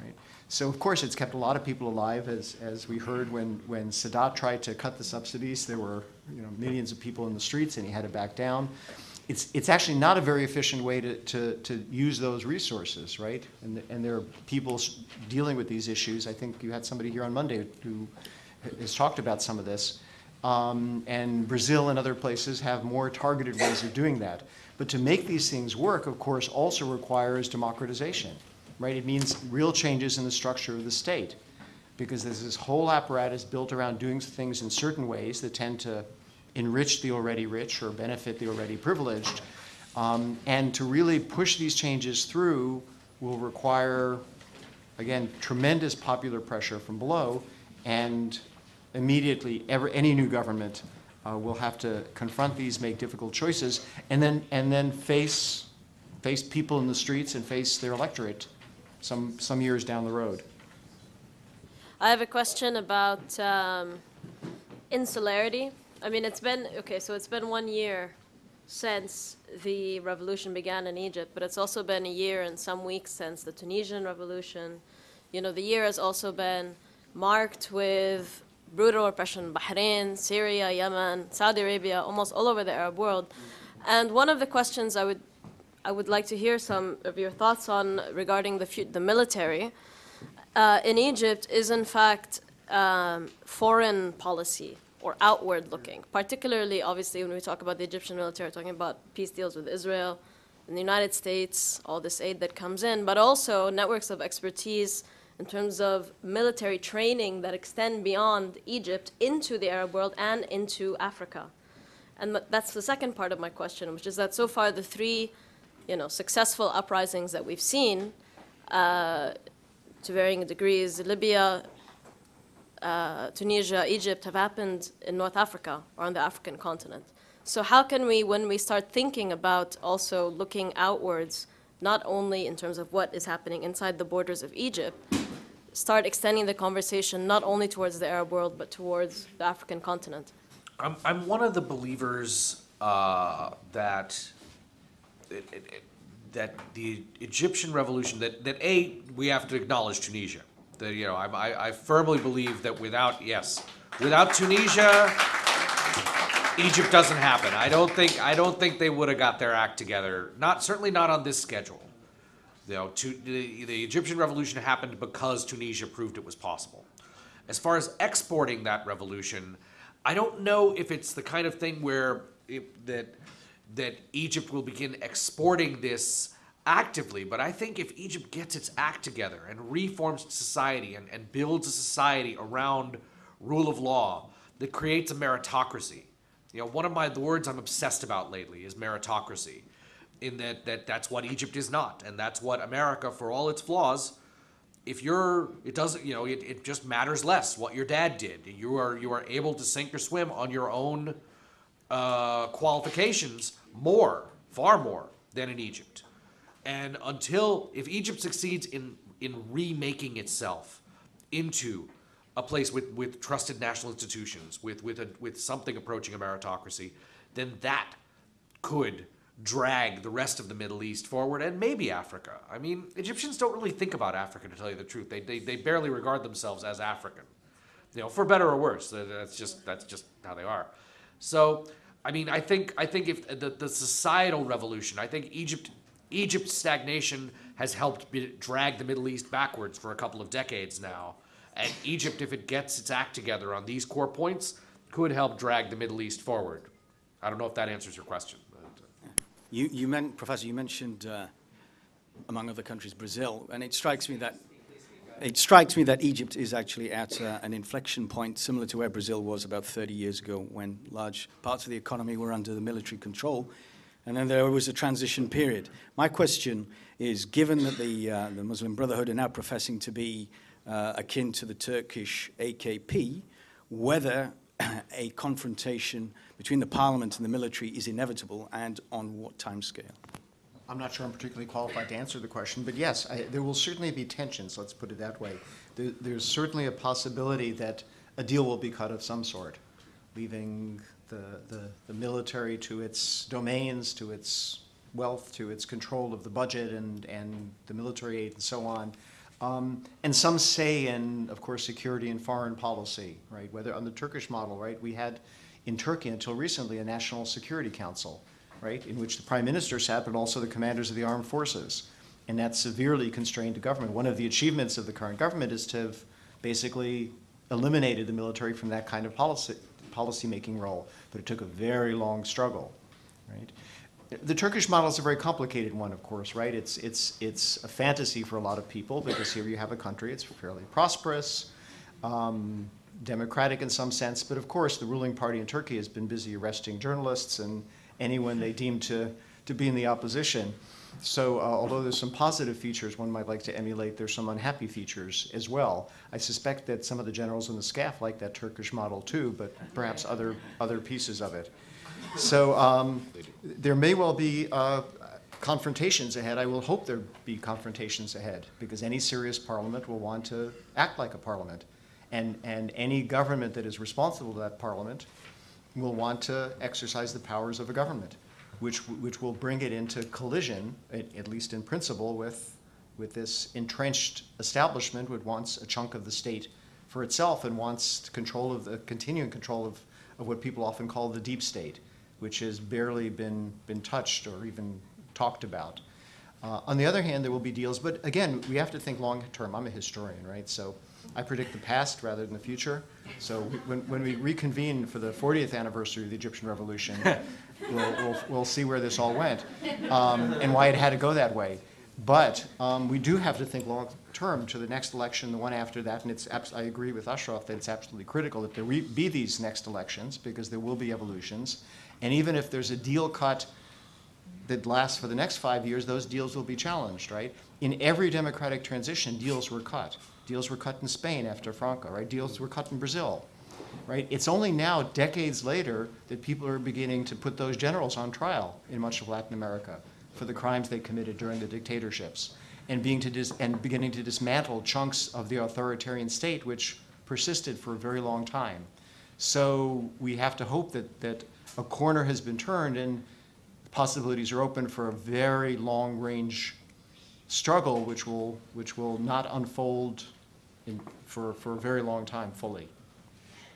Right? So of course it's kept a lot of people alive, as we heard when Sadat tried to cut the subsidies, there were millions of people in the streets and he had to back down. It's actually not a very efficient way to use those resources, right? And there are people dealing with these issues. I think you had somebody here on Monday who has talked about some of this. And Brazil and other places have more targeted ways of doing that. But to make these things work, of course, also requires democratization, right? It means real changes in the structure of the state, because there's this whole apparatus built around doing things in certain ways that tend to enrich the already rich or benefit the already privileged. And to really push these changes through will require, again, tremendous popular pressure from below, and immediately any new government will have to confront these, make difficult choices, and then face people in the streets and face their electorate some years down the road. I have a question about insularity. I mean, it's been 1 year since the revolution began in Egypt, but it's also been a year and some weeks since the Tunisian revolution. The year has also been marked with brutal repression in Bahrain, Syria, Yemen, Saudi Arabia, almost all over the Arab world. And one of the questions I would like to hear some of your thoughts on regarding the military in Egypt is in fact foreign policy or outward looking, particularly obviously when we talk about the Egyptian military, talking about peace deals with Israel and the United States, all this aid that comes in, but also networks of expertise in terms of military training that extend beyond Egypt into the Arab world and into Africa. And that's the second part of my question, which is that so far the three, successful uprisings that we've seen, to varying degrees, Libya, Tunisia, Egypt, have happened in North Africa or on the African continent. So how can we, when we start thinking about also looking outwards, not only in terms of what is happening inside the borders of Egypt, start extending the conversation not only towards the Arab world, but towards the African continent? I'm one of the believers that the Egyptian revolution, that we have to acknowledge Tunisia. I firmly believe that without Tunisia, Egypt doesn't happen. I don't think they would have got their act together. Certainly not on this schedule. The Egyptian revolution happened because Tunisia proved it was possible. As far as exporting that revolution, I don't know if it's the kind of thing where that Egypt will begin exporting this actively, but I think if Egypt gets its act together and reforms society and builds a society around rule of law that creates a meritocracy. You know, one of the words I'm obsessed about lately is meritocracy, in that's what Egypt is not, and that's what America, for all its flaws, it doesn't, it just matters less what your dad did. You are able to sink or swim on your own qualifications far more than in Egypt. And if Egypt succeeds in remaking itself into a place with trusted national institutions, with something approaching a meritocracy, then that could drag the rest of the Middle East forward, and maybe Africa. I mean, Egyptians don't really think about Africa, to tell you the truth. They barely regard themselves as African, for better or worse. That's just how they are. So, I mean, I think if the societal revolution, I think Egypt's stagnation has helped drag the Middle East backwards for a couple of decades now. And Egypt, if it gets its act together on these core points, could help drag the Middle East forward. I don't know if that answers your question. Professor, you mentioned, among other countries, Brazil, and it strikes me that Egypt is actually at an inflection point similar to where Brazil was about 30 years ago, when large parts of the economy were under the military control, and then there was a transition period. My question is, given that the Muslim Brotherhood are now professing to be akin to the Turkish AKP, whether a confrontation between the parliament and the military is inevitable, and on what timescale? I'm not sure I'm particularly qualified to answer the question, but yes, there will certainly be tensions, let's put it that way. There's certainly a possibility that a deal will be cut of some sort, leaving the military to its domains, to its wealth, to its control of the budget and the military aid and so on. And some say in, of course, security and foreign policy, right? Whether on the Turkish model, right? We had in Turkey until recently a National Security Council, right? In which the prime minister sat, but also the commanders of the armed forces. And that severely constrained the government. One of the achievements of the current government is to have basically eliminated the military from that kind of policy-making role. But it took a very long struggle, right? The Turkish model is a very complicated one, of course, right? It's a fantasy for a lot of people, because here you have a country, it's fairly prosperous, democratic in some sense, but of course the ruling party in Turkey has been busy arresting journalists and anyone they deem to be in the opposition. So although there's some positive features one might like to emulate, there's some unhappy features as well. I suspect that some of the generals in the SCAF like that Turkish model too, but perhaps other pieces of it. So there may well be confrontations ahead. I will hope there be confrontations ahead, because any serious parliament will want to act like a parliament. And any government that is responsible to that parliament will want to exercise the powers of a government, which will bring it into collision, at least in principle, with this entrenched establishment which wants a chunk of the state for itself and wants continuing control of what people often call the deep state, which has barely been touched or even talked about. On the other hand, there will be deals, but again, we have to think long term. I'm a historian, right? So I predict the past rather than the future. So when we reconvene for the 40th anniversary of the Egyptian Revolution, we'll see where this all went and why it had to go that way. But we do have to think long term to the next election, the one after that, and I agree with Ashraf that it's absolutely critical that there be these next elections, because there will be evolutions. And even if there's a deal cut that lasts for the next 5 years, those deals will be challenged, right? In every democratic transition, deals were cut. Deals were cut in Spain after Franco, right? Deals were cut in Brazil, right? It's only now, decades later, that people are beginning to put those generals on trial in much of Latin America for the crimes they committed during the dictatorships, and beginning to dismantle chunks of the authoritarian state which persisted for a very long time. So we have to hope that a corner has been turned and possibilities are open for a very long-range struggle which will not unfold for a very long time fully.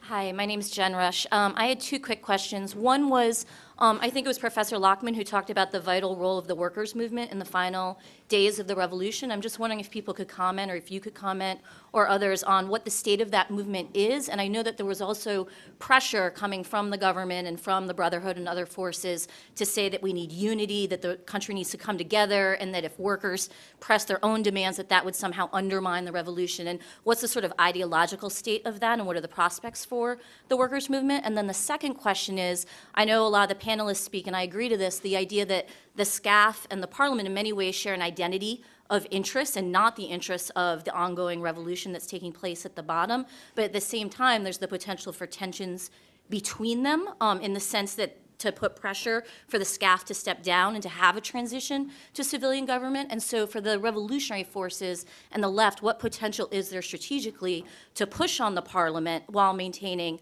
Hi, my name is Jen Rush. I had two quick questions. One was I think it was Professor Lockman who talked about the vital role of the workers' movement in the final days of the revolution. I'm just wondering if people could comment, or if you could comment, or others, on what the state of that movement is. And I know that there was also pressure coming from the government and from the Brotherhood and other forces to say that we need unity, that the country needs to come together, and that if workers press their own demands, that that would somehow undermine the revolution. And what's the sort of ideological state of that, and what are the prospects for the workers' movement? And then the second question is, I know a lot of the panelists speak, and I agree to this, the idea that the SCAF and the Parliament in many ways share an identity of interests and not the interests of the ongoing revolution that's taking place at the bottom. But at the same time, there's the potential for tensions between them in the sense that to put pressure for the SCAF to step down and to have a transition to civilian government. And so for the revolutionary forces and the left, what potential is there strategically to push on the Parliament while maintaining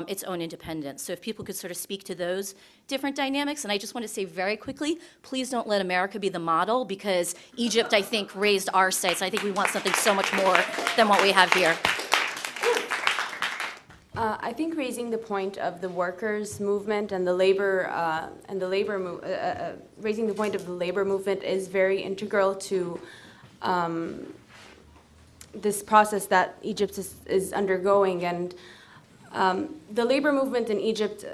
its own independence? So if people could sort of speak to those different dynamics. And I just want to say very quickly, please don't let America be the model, because Egypt, I think, raised our sights. I think we want something so much more than what we have here. I think raising the point of the workers' movement and the labor raising the point of the labor movement is very integral to this process that Egypt is undergoing. And the labor movement in Egypt,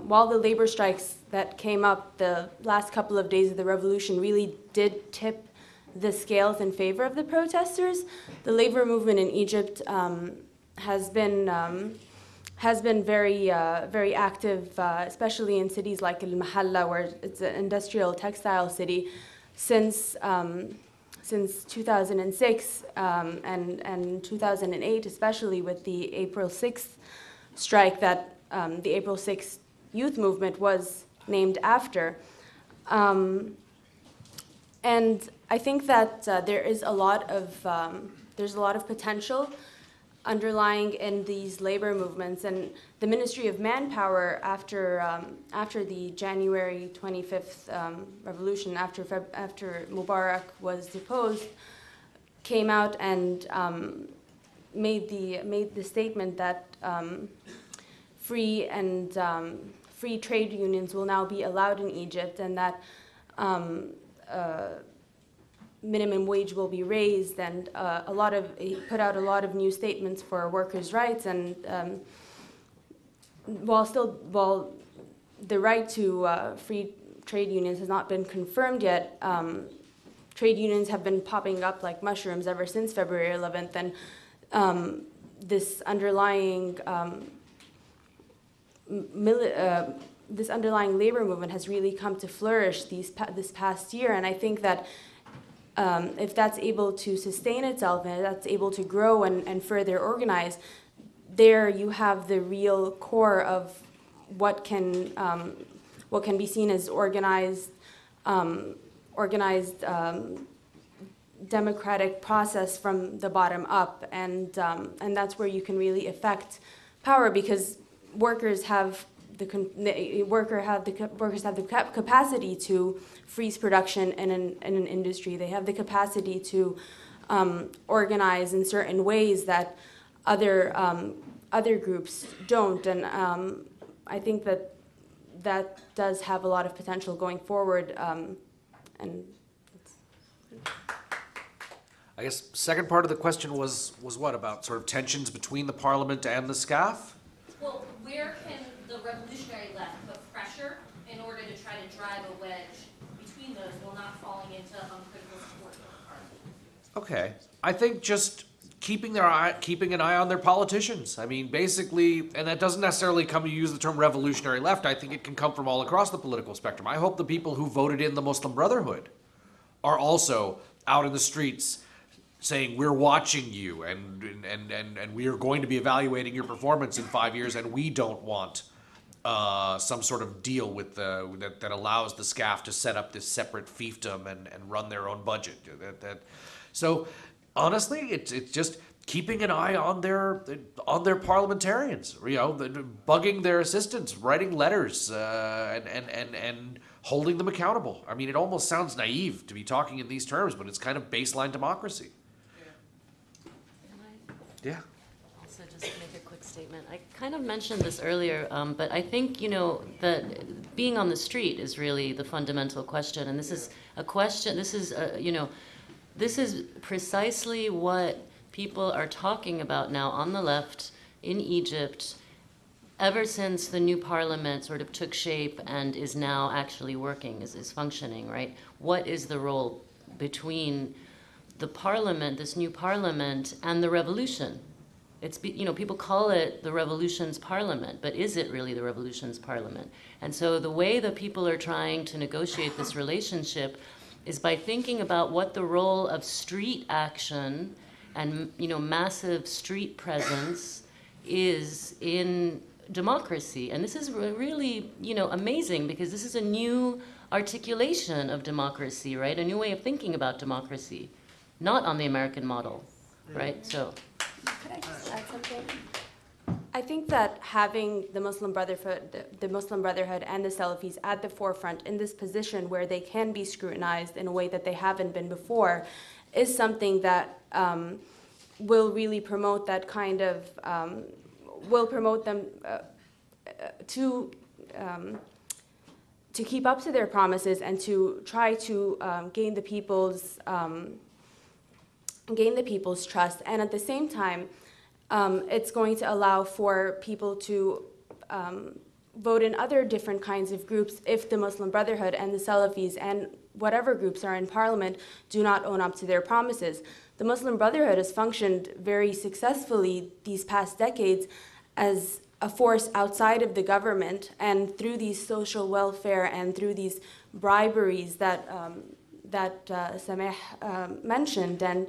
while the labor strikes that came up the last couple of days of the revolution really did tip the scales in favor of the protesters, the labor movement in Egypt has been very active, especially in cities like Al Mahalla, where it's an industrial textile city, since 2006 and 2008, especially with the April 6th strike that the April 6th youth movement was named after. And I think that there's a lot of potential underlying in these labor movements, and the Ministry of Manpower, after the January 25th revolution, after Mubarak was deposed, came out and made the statement that free trade unions will now be allowed in Egypt, and that minimum wage will be raised, and he put out a lot of new statements for workers' rights. And while the right to free trade unions has not been confirmed yet, trade unions have been popping up like mushrooms ever since February 11th, and this underlying labor movement has really come to flourish this past year. And I think that if that's able to sustain itself and that's able to grow and further organize, there you have the real core of what can be seen as organized democratic process from the bottom up, and that's where you can really affect power, because workers have the capacity to freeze production in an industry. They have the capacity to organize in certain ways that other groups don't. And I think that does have a lot of potential going forward. I guess second part of the question was what about sort of tensions between the Parliament and the SCAF? Well, where can the revolutionary left put pressure in order to try to drive a wedge between those while not falling into uncritical support for the party? Okay, I think just keeping an eye on their politicians. I mean, basically, and that doesn't necessarily come, you use the term revolutionary left, I think it can come from all across the political spectrum. I hope the people who voted in the Muslim Brotherhood are also out in the streets saying, we're watching you, and we are going to be evaluating your performance in 5 years, and we don't want some sort of deal with that allows the SCAF to set up this separate fiefdom and run their own budget. So honestly, it's just keeping an eye on their parliamentarians, bugging their assistants, writing letters, and holding them accountable. I mean, it almost sounds naive to be talking in these terms, but it's kind of baseline democracy. Yeah. Also, just make a quick statement. comment. I kind of mentioned this earlier, but I think, you know, that being on the street is really the fundamental question. And this is a question, this is, you know, this is precisely what people are talking about now on the left in Egypt ever since the new parliament sort of took shape and is now actually working, is functioning, right? What is the role between the parliament, this new parliament, and the revolution? It's, you know, people call it the revolution's parliament, but is it really the revolution's parliament? And so the way that people are trying to negotiate this relationship is by thinking about what the role of street action and, you know, massive street presence is in democracy. And this is really, you know, amazing, because this is a new articulation of democracy, right? A new way of thinking about democracy, not on the American model, right? So. Could I just add something? I think that having the Muslim Brotherhood, and the Salafis at the forefront in this position where they can be scrutinized in a way that they haven't been before is something that will really promote that kind of, will promote them to keep up to their promises and to try to gain the people's trust. And at the same time, it's going to allow for people to vote in other different kinds of groups if the Muslim Brotherhood and the Salafis and whatever groups are in parliament do not own up to their promises. The Muslim Brotherhood has functioned very successfully these past decades as a force outside of the government, and through these social welfare and through these briberies that Sameh mentioned. And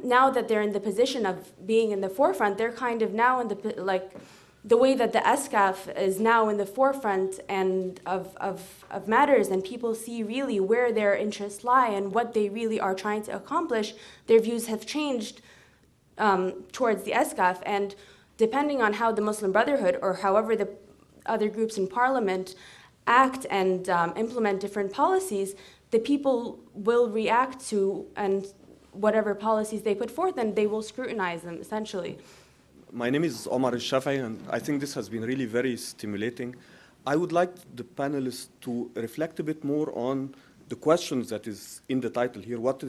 now that they're in the position of being in the forefront, they're kind of now in the way that the ESCAF is now in the forefront and of matters, and people see really where their interests lie and what they really are trying to accomplish. Their views have changed towards the ESCAF, and depending on how the Muslim Brotherhood or however the other groups in parliament act and implement different policies, the people will react to and whatever policies they put forth, and they will scrutinize them, essentially. My name is Omar Al-Shafai, and I think this has been really very stimulating. I would like the panelists to reflect a bit more on the questions that is in the title here, what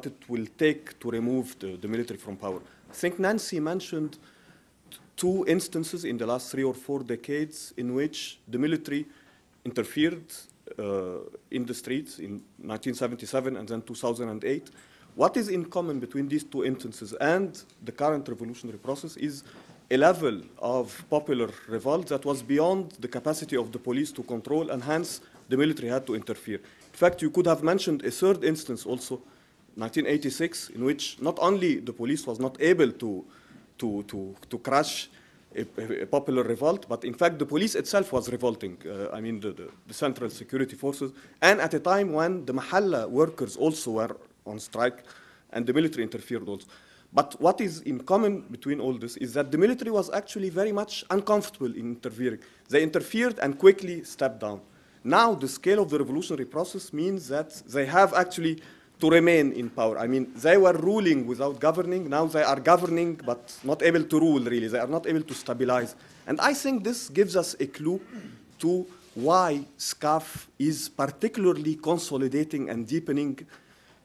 it will take to remove the military from power. I think Nancy mentioned two instances in the last 3 or 4 decades in which the military interfered in the streets in 1977 and then 2008. What is in common between these two instances and the current revolutionary process is a level of popular revolt that was beyond the capacity of the police to control, and hence the military had to interfere. In fact, you could have mentioned a third instance also, 1986, in which not only the police was not able to crush a popular revolt, but in fact the police itself was revolting, I mean the central security forces, and at a time when the Mahalla workers also were on strike, and the military interfered also. But what is in common between all this is that the military was actually very much uncomfortable in interfering. They interfered and quickly stepped down. Now the scale of the revolutionary process means that they have actually to remain in power. I mean, they were ruling without governing. Now they are governing but not able to rule, really. They are not able to stabilize. And I think this gives us a clue to why SCAF is particularly consolidating and deepening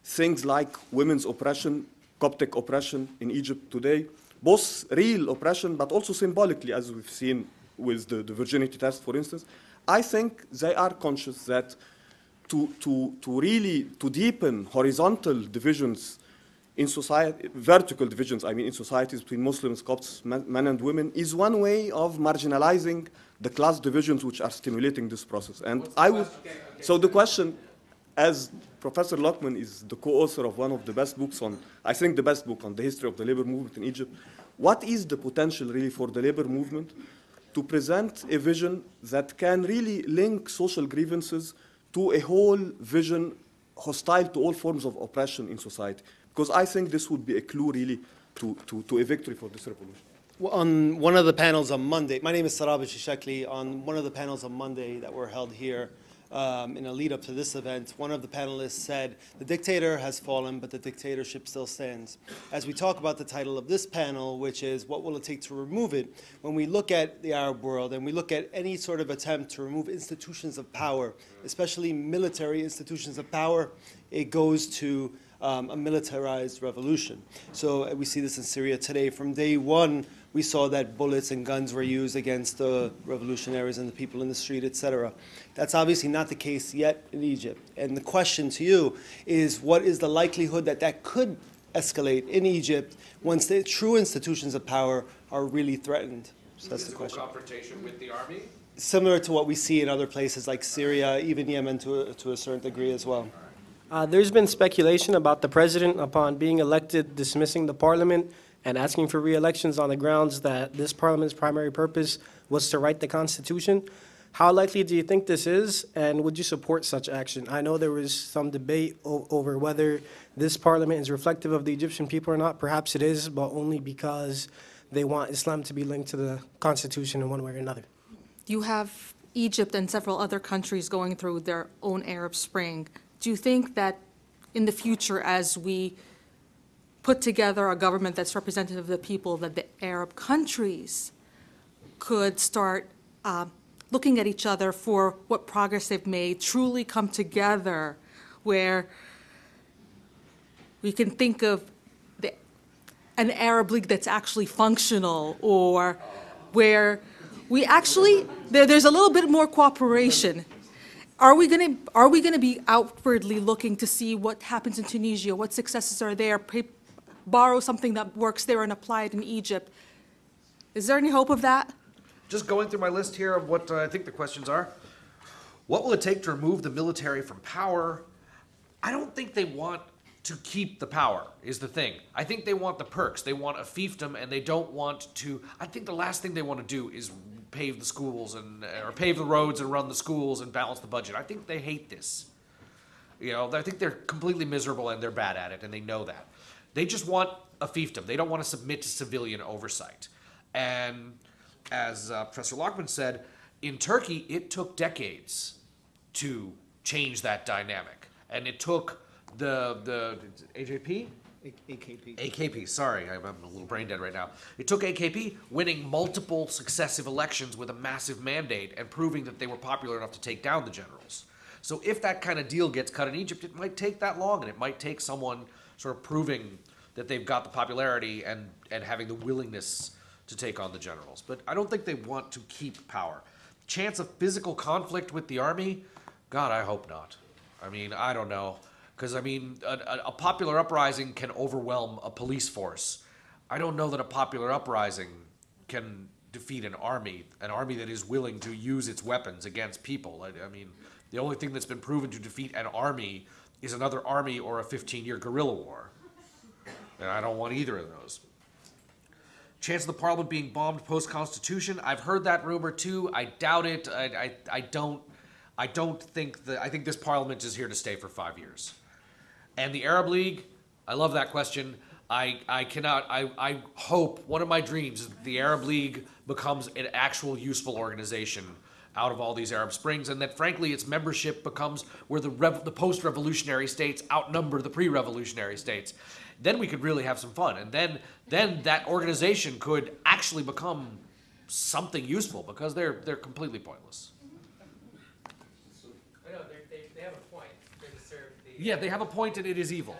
things like women's oppression, Coptic oppression in Egypt today, both real oppression but also symbolically, as we've seen with the virginity test, for instance. I think they are conscious that to really deepen horizontal divisions in society, vertical divisions, I mean, in societies between Muslims, Copts, men and women, is one way of marginalizing the class divisions which are stimulating this process. And so the question, as Professor Lockman is the co-author of one of the best books on, I think the best book on the history of the labor movement in Egypt, what is the potential really for the labor movement to present a vision that can really link social grievances to a whole vision hostile to all forms of oppression in society? Because I think this would be a clue really to a victory for this revolution. Well, on one of the panels on Monday, my name is Sarab Shishakli, on one of the panels on Monday that were held here, in a lead up to this event, one of the panelists said, the dictator has fallen, but the dictatorship still stands. As we talk about the title of this panel, which is what will it take to remove it, when we look at the Arab world and we look at any sort of attempt to remove institutions of power, especially military institutions of power, it goes to a militarized revolution. So we see this in Syria today. From day one, we saw that bullets and guns were used against the revolutionaries and the people in the street, etc. That's obviously not the case yet in Egypt. And the question to you is, what is the likelihood that that could escalate in Egypt once the true institutions of power are really threatened? So that's the question. Confrontation with the army? Similar to what we see in other places like Syria, even Yemen to a certain degree as well. There's been speculation about the president, upon being elected, dismissing the parliament and asking for re-elections on the grounds that this parliament's primary purpose was to write the Constitution. How likely do you think this is, and would you support such action? I know there was some debate over whether this parliament is reflective of the Egyptian people or not. Perhaps it is, but only because they want Islam to be linked to the Constitution in one way or another. You have Egypt and several other countries going through their own Arab Spring. Do you think that in the future, as we put together a government that's representative of the people, that the Arab countries could start looking at each other for what progress they've made, truly come together, where we can think of an Arab League that's actually functional, or where we actually, there's a little bit more cooperation? Are we gonna be outwardly looking to see what happens in Tunisia, what successes are there, borrow something that works there and apply it in Egypt? Is there any hope of that? Just going through my list here of what I think the questions are. What will it take to remove the military from power? I don't think they want to keep the power, is the thing. I think they want the perks. They want a fiefdom, and they don't want to, I think the last thing they want to do is pave the schools or pave the roads and run the schools and balance the budget. I think they hate this. You know, I think they're completely miserable and they're bad at it, and they know that. They just want a fiefdom. They don't want to submit to civilian oversight. And as Professor Lockman said, in Turkey, it took decades to change that dynamic. And it took the AJP? AKP. AKP, sorry, I'm a little brain dead right now. It took AKP winning multiple successive elections with a massive mandate and proving that they were popular enough to take down the generals. So if that kind of deal gets cut in Egypt, it might take that long, and it might take someone sort of proving that they've got the popularity and having the willingness to take on the generals. But I don't think they want to keep power. Chance of physical conflict with the army? God, I hope not. I mean, I don't know. Because, I mean, a popular uprising can overwhelm a police force. I don't know that a popular uprising can defeat an army that is willing to use its weapons against people. I mean, the only thing that's been proven to defeat an army is another army or a 15-year guerrilla war. And I don't want either of those. Chance of the parliament being bombed post-Constitution? I've heard that rumor too. I doubt it. I don't think that. I think this parliament is here to stay for 5 years. And the Arab League, I love that question. I hope, one of my dreams is that the Arab League becomes an actual useful organization out of all these Arab Springs, and that frankly its membership becomes where the post-revolutionary states outnumber the pre-revolutionary states. Then we could really have some fun, and then that organization could actually become something useful, because they're completely pointless. I know, they have a point. They're to serve the... Yeah, they have a point, and it is evil.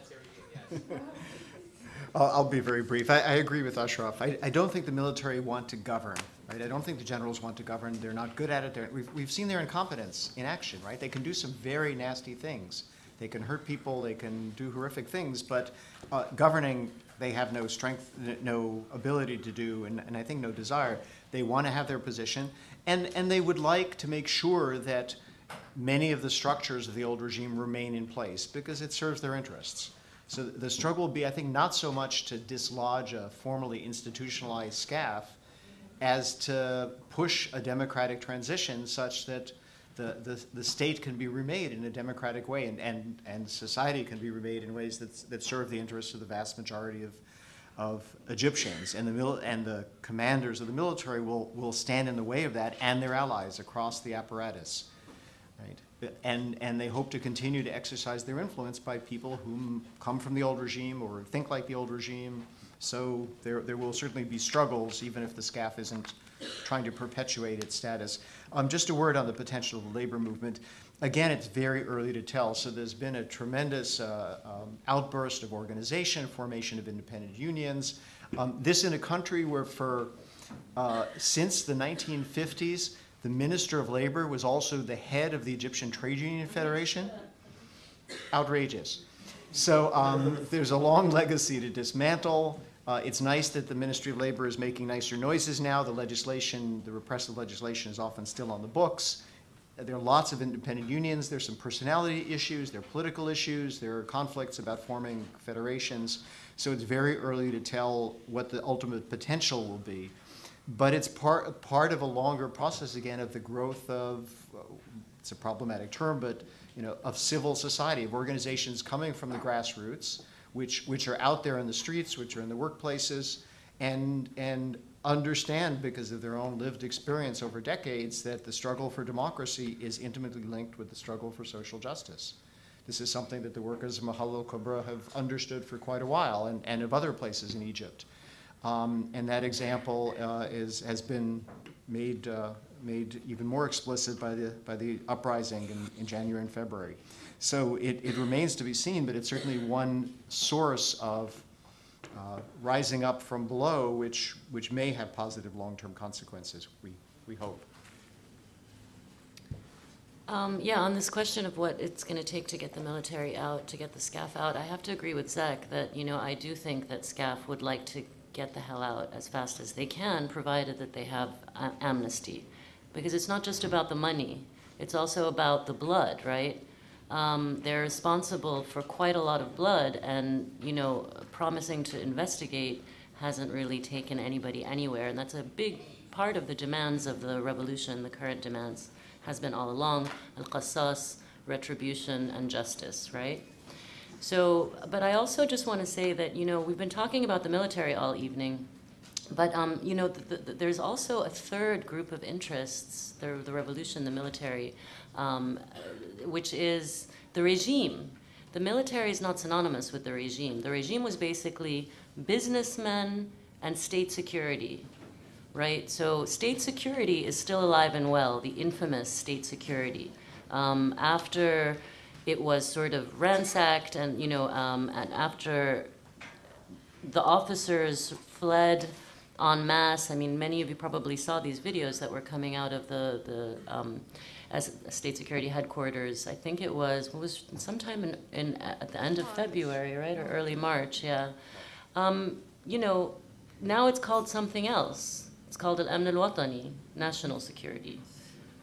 I'll be very brief. I agree with Ashraf. I don't think the military want to govern, right? I don't think the generals want to govern. They're not good at it. We've seen their incompetence in action, right? They can do some very nasty things. They can hurt people. They can do horrific things. But governing, they have no strength, no ability to do, and I think no desire. They want to have their position, and they would like to make sure that many of the structures of the old regime remain in place because it serves their interests. So the struggle will be, I think, not so much to dislodge a formally institutionalized SCAF as to push a democratic transition such that the state can be remade in a democratic way and society can be remade in ways that serve the interests of the vast majority of Egyptians. And the commanders of the military will stand in the way of that, and their allies across the apparatus. right? And they hope to continue to exercise their influence by people whom come from the old regime or think like the old regime. So there will certainly be struggles, even if the SCAF isn't trying to perpetuate its status. Just a word on the potential of the labor movement. Again, it's very early to tell. So there's been a tremendous outburst of organization, formation of independent unions. This in a country where since the 1950s, the Minister of Labor was also the head of the Egyptian Trade Union Federation. Outrageous. So there's a long legacy to dismantle. It's nice that the Ministry of Labor is making nicer noises now. The legislation, the repressive legislation, is often still on the books. There are lots of independent unions. There's some personality issues. There are political issues. There are conflicts about forming federations. So it's very early to tell what the ultimate potential will be. But it's part of a longer process, again, of the growth of, it's a problematic term, but of civil society, of organizations coming from the grassroots, which are out there in the streets, which are in the workplaces, and understand, because of their own lived experience over decades, that the struggle for democracy is intimately linked with the struggle for social justice. This is something that the workers of Mahal al-Kubra have understood for quite a while, and of other places in Egypt. And that example has been made even more explicit by the uprising in January and February. So it remains to be seen, but it's certainly one source of rising up from below, which may have positive long-term consequences, we hope. Yeah, on this question of what it's going to take to get the military out, to get the SCAF out, I have to agree with Zach that, I do think that SCAF would like to get the hell out as fast as they can, provided that they have amnesty. Because it's not just about the money, it's also about the blood, right? They're responsible for quite a lot of blood, and, promising to investigate hasn't really taken anybody anywhere, and that's a big part of the demands of the revolution. The current demands has been all along al-Qassas, retribution, and justice, right? So, but I also just want to say that, we've been talking about the military all evening, but, there's also a third group of interests, the revolution, the military, which is the regime. The military is not synonymous with the regime. The regime was basically businessmen and state security, right? So state security is still alive and well, the infamous state security. After it was sort of ransacked and, and after the officers fled en masse. I mean, many of you probably saw these videos that were coming out of the as state security headquarters. I think it was sometime at the end of February, right, or early March, yeah. Now it's called something else. It's called Al-Amn al-Watani, national security,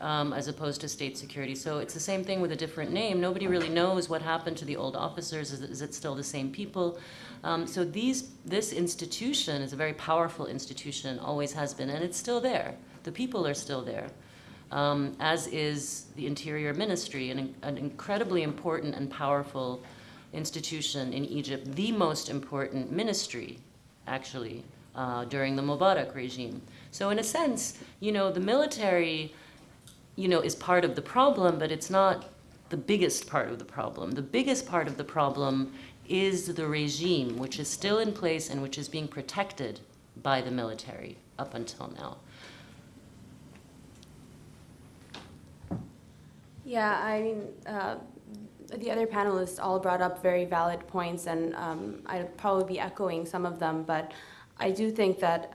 as opposed to state security. So it's the same thing with a different name. Nobody really knows what happened to the old officers. Is it still the same people? So this institution is a very powerful institution, always has been, and it's still there. The people are still there, as is the Interior Ministry, an incredibly important and powerful institution in Egypt, the most important ministry, actually, during the Mubarak regime. So in a sense, the military, is part of the problem, but it's not the biggest part of the problem. The biggest part of the problem is the regime, which is still in place and which is being protected by the military up until now. Yeah, I mean, the other panelists all brought up very valid points, and I'd probably be echoing some of them, but I do think that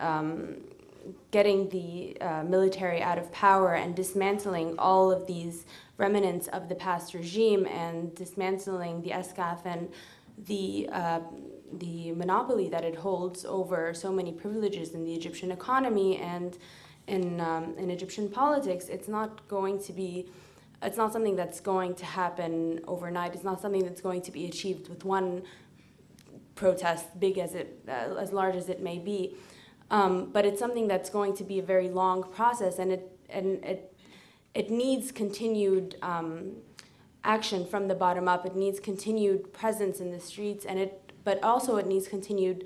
getting the military out of power and dismantling all of these remnants of the past regime and dismantling the SCAF and the monopoly that it holds over so many privileges in the Egyptian economy and in Egyptian politics, it's not something that's going to happen overnight. It's not something that's going to be achieved with one protest, as large as it may be. But it's something that's going to be a very long process, and it needs continued action from the bottom up. It needs continued presence in the streets, but also it needs continued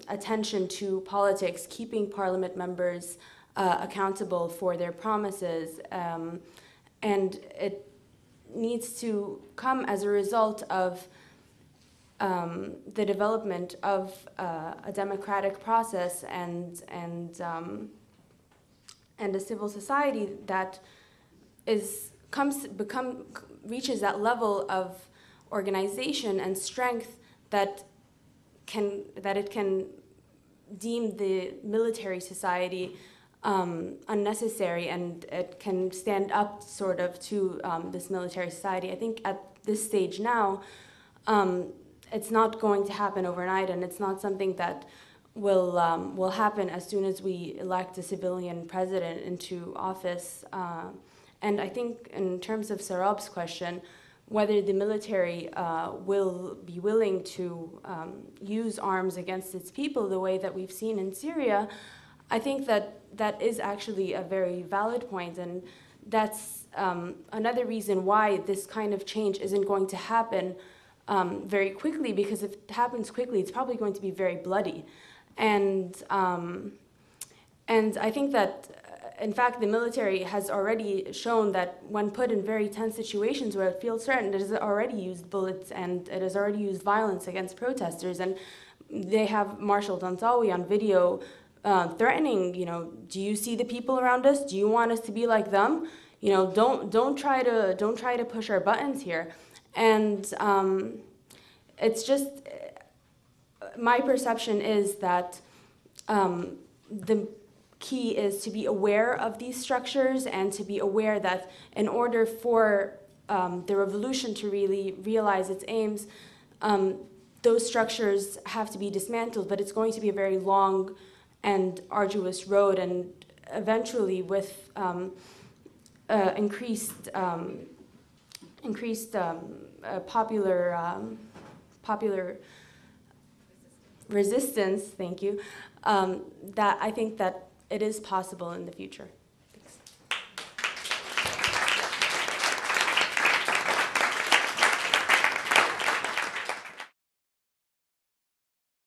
attention to politics, keeping parliament members accountable for their promises, and it needs to come as a result of the development of a democratic process and a civil society that reaches that level of organization and strength that it can deem the military society unnecessary, and it can stand up sort of to this military society. I think at this stage now, it's not going to happen overnight, and it's not something that will happen as soon as we elect a civilian president into office. And I think in terms of Sarab's question, whether the military will be willing to use arms against its people the way that we've seen in Syria, I think that is actually a very valid point, and that's another reason why this kind of change isn't going to happen very quickly, because if it happens quickly, it's probably going to be very bloody. And I think that, in fact, the military has already shown that when put in very tense situations where it feels threatened, it has already used bullets and it has already used violence against protesters. And they have Marshal Tantawi on video threatening, do you see the people around us? Do you want us to be like them? Don't try to push our buttons here. And it's just, my perception is that the key is to be aware of these structures and to be aware that in order for the revolution to really realize its aims, those structures have to be dismantled, but it's going to be a very long and arduous road, and eventually with increased popular resistance, thank you, that I think that it is possible in the future.